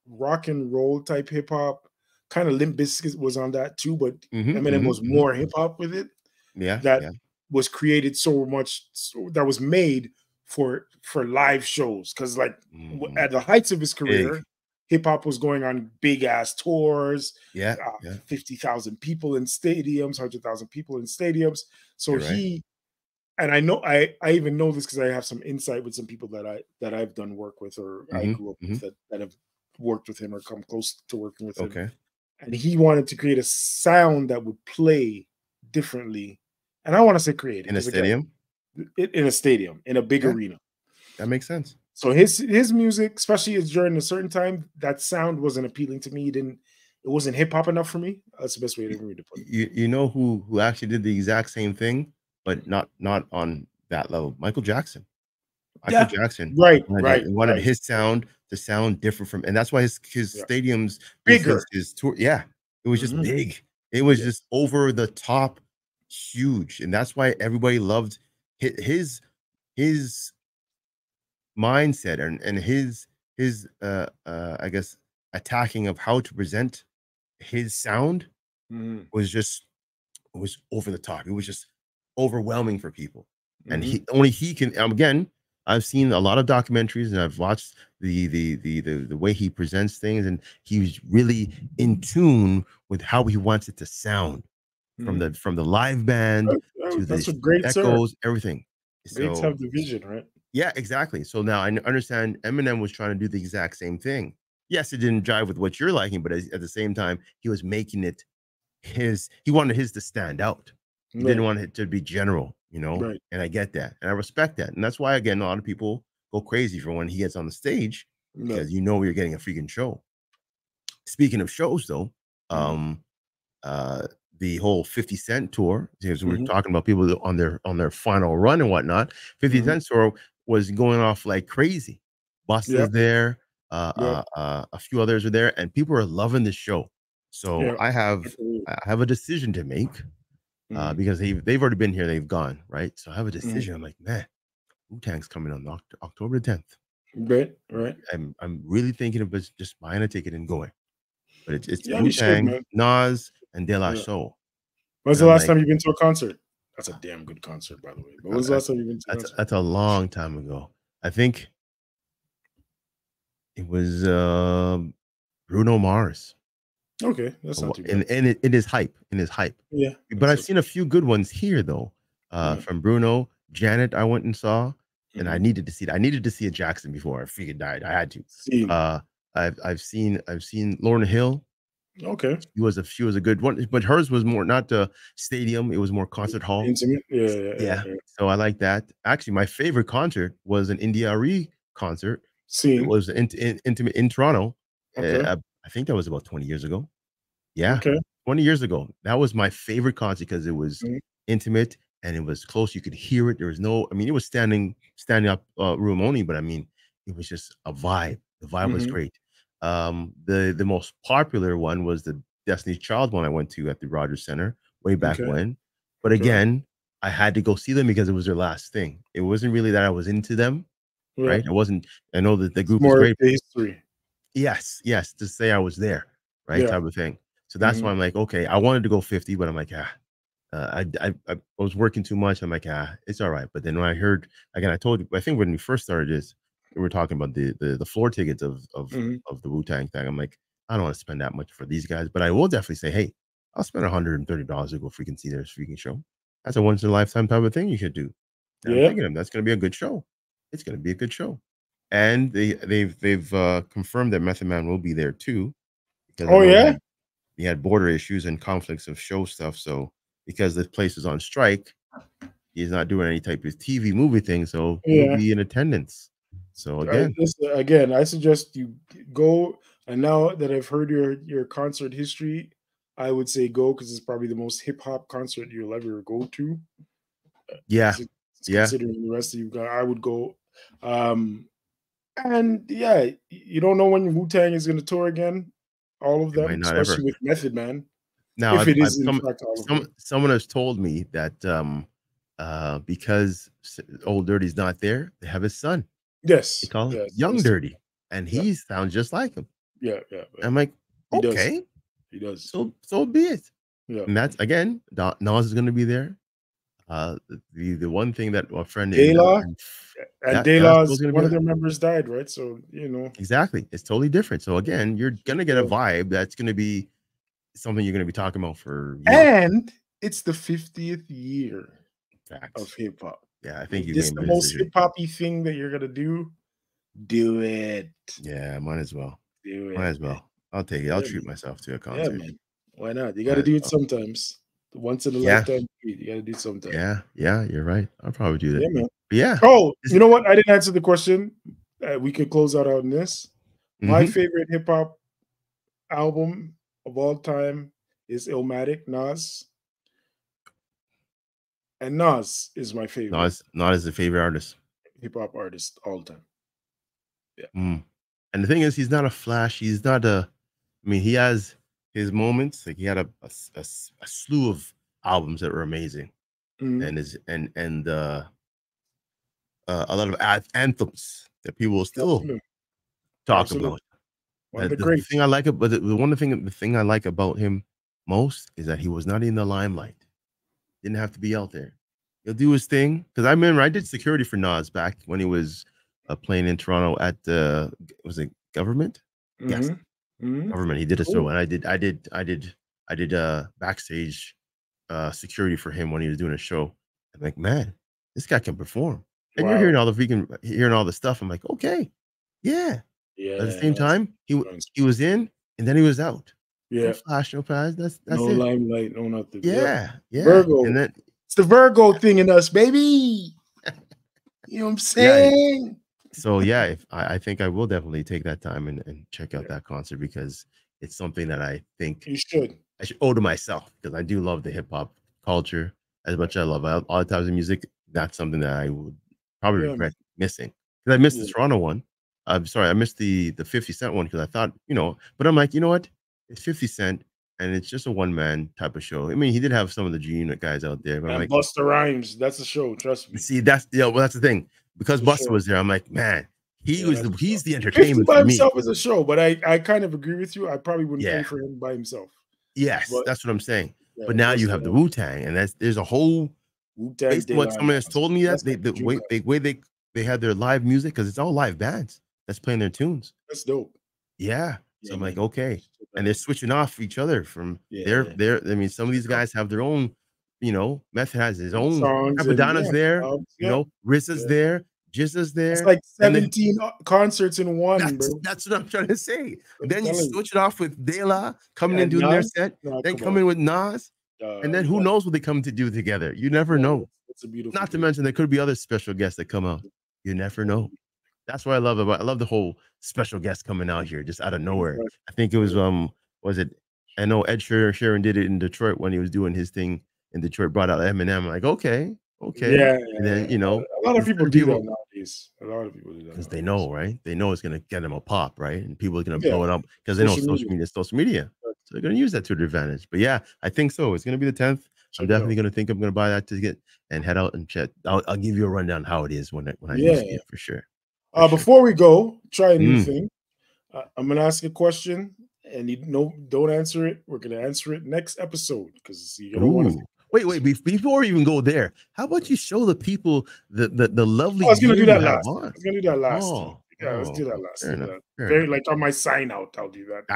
rock and roll type hip hop. Kind of Limp Bizkit was on that too, but Eminem was more hip hop with it. That was created so much that was made for live shows, because like at the heights of his career, hip hop was going on big ass tours. 50,000 people in stadiums, 100,000 people in stadiums. So and I know I even know this because I have some insight with some people that I've done work with, or I grew up with that have worked with him or come close to working with him. And he wanted to create a sound that would play differently. And I want to say create in a stadium. In a stadium, in a big arena. That makes sense. So his music, especially during a certain time, that sound wasn't appealing to me. It wasn't hip hop enough for me. That's the best way to put it. You know who actually did the exact same thing, but not on that level? Michael Jackson. Jackson, right. Wanted his sound to sound different from, and that's why his stadiums bigger. His tour, it was just big. It was just over the top, huge, and that's why everybody loved his mindset and his I guess attacking of how to present his sound was over the top. It was just overwhelming for people. And only he can. Again, I've seen a lot of documentaries and I've watched the way he presents things, and he's really in tune with how he wants it to sound from the live band to the echoes, everything. Greats have the vision, right? Yeah, exactly. So now I understand Eminem was trying to do the exact same thing. Yes, it didn't jive with what you're liking, but at the same time, he was making it his. He wanted his to stand out. He didn't want it to be general, you know. Right. And I get that, and I respect that, and that's why again a lot of people go crazy for when he gets on the stage because you know you're getting a freaking show. Speaking of shows, though, the whole 50 Cent tour, because we're talking about people on their final run and whatnot. 50 Cent tour was going off like crazy. Busta's there, a few others are there, and people are loving this show. So I have a decision to make because they've already been here, they've gone, right? So I have a decision. I'm like, man, Wu-Tang's coming on October 10th. Right. I'm really thinking of just buying a ticket and going. But it's Wu-Tang, Nas, and De La Soul. When's the last time you've been to a concert? That's a damn good concert, by the way. But when's the last time you've been to a concert? That's a long time ago. I think it was Bruno Mars. Okay, that's not too bad. And it is hype. Yeah. But I've seen a few good ones here though. From Bruno, Janet, I went and saw, and I needed to see it. I needed to see a Jackson before I freaking died. I had to. I've seen Lauryn Hill. Okay. She was a good one, but hers was more not the stadium, it was more concert hall. Intimate. Yeah. So I like that. Actually, my favorite concert was an India Arie concert. It was intimate in Toronto. Okay. I think that was about 20 years ago. Yeah. Okay. 20 years ago. That was my favorite concert because it was intimate and it was close. You could hear it. There was no, I mean, it was standing up room only, but I mean, it was just a vibe. The vibe was great. The most popular one was the Destiny's Child one I went to at the Rogers Center way back when. But again, I had to go see them because it was their last thing. It wasn't really that I was into them, right? I know that the group is great. History. Yes, to say I was there, right? Type of thing. So that's why I'm like, okay, I wanted to go 50, but I'm like, I was working too much. I'm like, it's all right. But then when I heard, again, I told you, I think when we first started this, we were talking about the floor tickets of the Wu-Tang thing. I'm like, I don't want to spend that much for these guys, but I will definitely say, hey, I'll spend $130 to go freaking see their freaking show. That's a once in a lifetime type of thing you should do. And I'm thinking that's going to be a good show. It's going to be a good show. And they've confirmed that Method Man will be there too. Because he had border issues and conflicts of show stuff. So because this place is on strike, he's not doing any type of TV movie thing. So he'll be in attendance. So again, I suggest you go. And now that I've heard your concert history, I would say go because it's probably the most hip hop concert you'll ever go to. Considering the rest of you guys, I would go. And you don't know when Wu-Tang is going to tour again. All of them, especially with Method Man. Now, if it is in fact all of them. Someone has told me that because Old Dirty's not there, they have his son. Yes, they call him Young Dirty, and he sounds just like him. Yeah. I'm like, okay, he does. So be it. Yeah, and that's again, Nas is going to be there. The one thing that a friend De La one of their members died, right? So exactly, it's totally different. So again, you're gonna get a vibe that's gonna be something you're gonna be talking about for years. And it's the 50th year of hip hop. Yeah, I think this is the most hip hoppy thing that you're gonna do. Do it. Yeah, might as well. Do it. Might as well. I'll take it. I'll treat myself to a concert. Yeah, man. Why not? You got to do it sometimes. Once in a lifetime, you got to do something. Yeah, you're right. I'll probably do that. Yeah, man. Yeah. Oh, you know what? I didn't answer the question. We could close out on this. My favorite hip hop album of all time is Illmatic, Nas. And Nas is my favorite. Nas is the favorite artist. Hip hop artist all the time. Yeah. And the thing is, he's not a flash. He's not I mean, he has his moments. Like he had a slew of albums that were amazing, and a lot of anthems that people will still talk about. The thing I like about the thing I like about him most is that he was not in the limelight. Didn't have to be out there. He'll do his thing. Because I remember I did security for Nas back when he was playing in Toronto at the was it government? Yes, government. He did a show, and I did backstage security for him when he was doing a show. I'm like, man, this guy can perform. And you're hearing all the stuff. I'm like, okay, yeah. Yeah. At the same time, he was in and then he was out. Yeah. No flash, no pass. That's no it. Limelight, no nothing. Yeah. Virgo. And then it's the Virgo thing in us, baby. You know what I'm saying? Yeah. So yeah, I think I will definitely take that time and check out that concert, because it's something that I think you should. I should owe to myself, because I do love the hip hop culture as much as I love all the types of music. That's something that I would probably regret missing, because I missed the Toronto one. I'm sorry, I missed the 50 Cent one, because I thought, but I'm like, you know what? It's 50 Cent and it's just a one-man type of show. I mean, he did have some of the G-Unit guys out there, but I'm like, Busta Rhymes, that's a show, trust me. See, that's the thing. Because Busta was there, I'm like, man, he's the entertainment by for me. himself is a show, but I kind of agree with you. I probably wouldn't pay for him by himself. Yes, that's what I'm saying. But now you have the Wu-Tang, and there's a whole based on what someone has told me, that the way they had their live music, because it's all live bands that's playing their tunes. That's dope. Yeah. So I'm like, okay. And they're switching off each other from their I mean, some of these guys have their own, Method has his own Capadonna's there, RZA's there, Jizza's there. It's like 17 concerts in one, that's what I'm trying to say. And then you switch it off with De La coming in doing their set, then come in with Nas, and then who knows what they come to do together. You never know. It's a beautiful To mention there could be other special guests that come out. You never know. That's what I love the whole special guest coming out here just out of nowhere. I think it was I know Ed Sheeran did it in Detroit when he was doing his thing in Detroit, brought out Eminem. I'm like, okay. Yeah. And then a lot of people do that nowadays. A lot of people do that because they know, right? They know it's gonna get them a pop, right? And people are gonna blow it up because they know social media. So they're gonna use that to their advantage. But yeah, I think so. It's gonna be the 10th. I'm definitely gonna buy that ticket and head out and check. I'll give you a rundown how it is when I see it for sure. Before we go, try a new thing. I'm gonna ask a question, and don't answer it. We're gonna answer it next episode, because you don't want to. Wait! Before we even go there, how about you show the people the lovely? I was gonna do that last. Let's do that last. Very like on my sign out, I'll do that.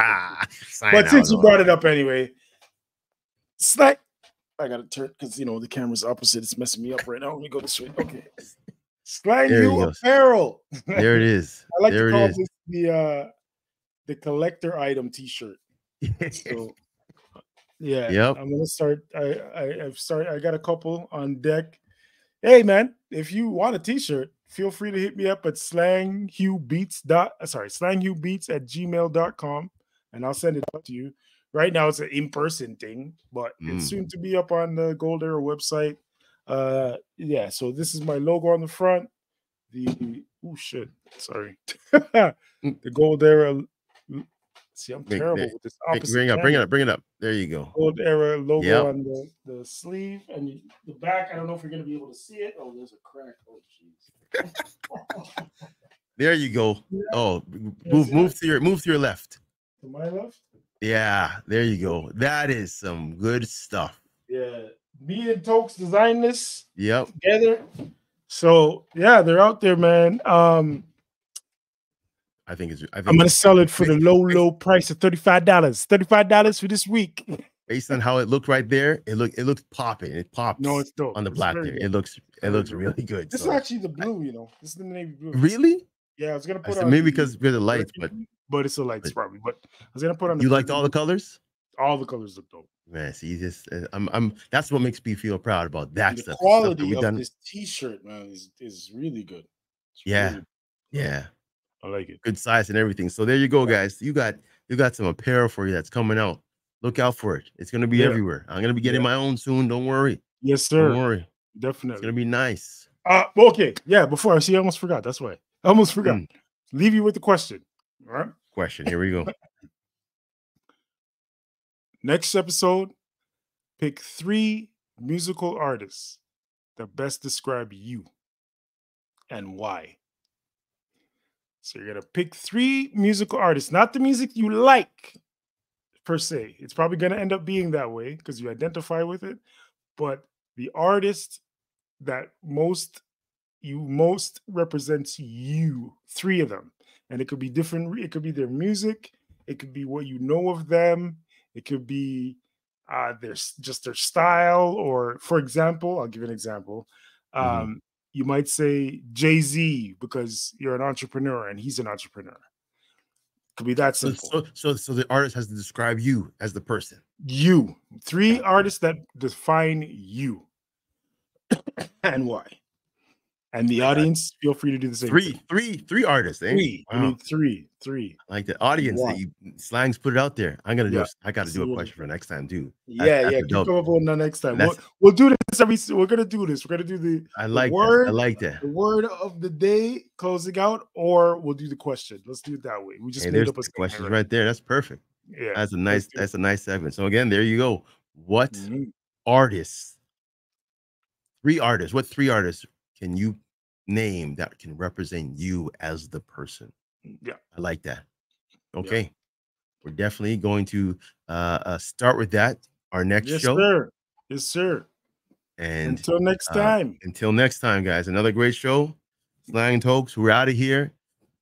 But since you brought it up anyway, I gotta turn because the camera's opposite. It's messing me up right now. Let me go this way. Okay. Slang You Apparel. There it is. I like to call this the collector item T-shirt. So, I'm gonna start. I got a couple on deck. Hey man, if you want a T-shirt, feel free to hit me up at slanghubeats@gmail.com, and I'll send it up to you. Right now, it's an in-person thing, but it's soon to be up on the Gold Era website. So this is my logo on the front. The Gold Era. See, I'm terrible with this opposite. Bring it up. There you go. Gold Era logo on the sleeve, and the back. I don't know if you're gonna be able to see it. Oh, there's a crack. Oh, jeez. There you go. Oh, move to your left. To my left. Yeah, there you go. That is some good stuff. Yeah, me and Tokes designed this. Yep. Together. So yeah, they're out there, man. I'm gonna sell it for the low price of $35. $35 for this week. Based on how it looked right there, it looked popping. It pops. No, it's dope. On the black there. It looks really good. This is actually the blue. This is the navy blue. Really? Yeah, I was gonna put on maybe because of the lights, but it's the lights probably. But I was gonna put on. You liked all the colors? All the colors look dope. Man, see this. That's what makes me feel proud about that stuff. The quality of this T-shirt, man, is really good. Yeah. I like it. Good size and everything. So there you go, guys. You got some apparel for you that's coming out. Look out for it. It's gonna be everywhere. I'm gonna be getting my own soon. Don't worry. Yes, sir. Don't worry. Definitely. It's gonna be nice. Okay. Yeah. Before I almost forgot. That's why I almost forgot. Leave you with the question. All right. Question. Here we go. Next episode, pick 3 musical artists that best describe you and why. So you're going to pick 3 musical artists, not the music you like. per se. It's probably going to end up being that way because you identify with it. But the artist that most represents you, 3 of them, and it could be different. It could be their music. It could be what you know of them. It could be their style. Or, for example, I'll give you an example. You might say Jay-Z because you're an entrepreneur and he's an entrepreneur. Could be that simple. So the artist has to describe you as the person. You. 3 artists that define you and why. And the audience, feel free to do the same. Three artists. Eh? 3. Wow. You need 3. Like the audience that you Slangs put it out there. I'm gonna do. I got to do a question for next time, too. Yeah. Come up with the next time. We'll do this we're gonna do this. We're gonna do the word. I like that. The word of the day closing out, or we'll do the question. Let's do it that way. We just made up a question right there. That's perfect. Yeah, that's a nice segment. So again, there you go. What artists? 3 artists. What 3 artists can you name that can represent you as the person? Yeah, I like that. Okay, yeah. We're definitely going to start with that. Our next show. Yes, sir. And until next time. Until next time, guys. Another great show. Slang and Tokes. We're out of here.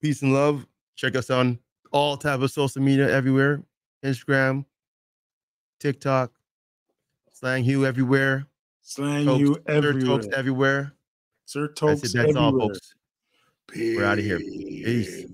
Peace and love. Check us on all type of social media everywhere. Instagram, TikTok, Slang Hugh everywhere. Slang Hugh everywhere. Sir Tokes everywhere. Sir Tokes that's all, folks. We're out of here. Peace.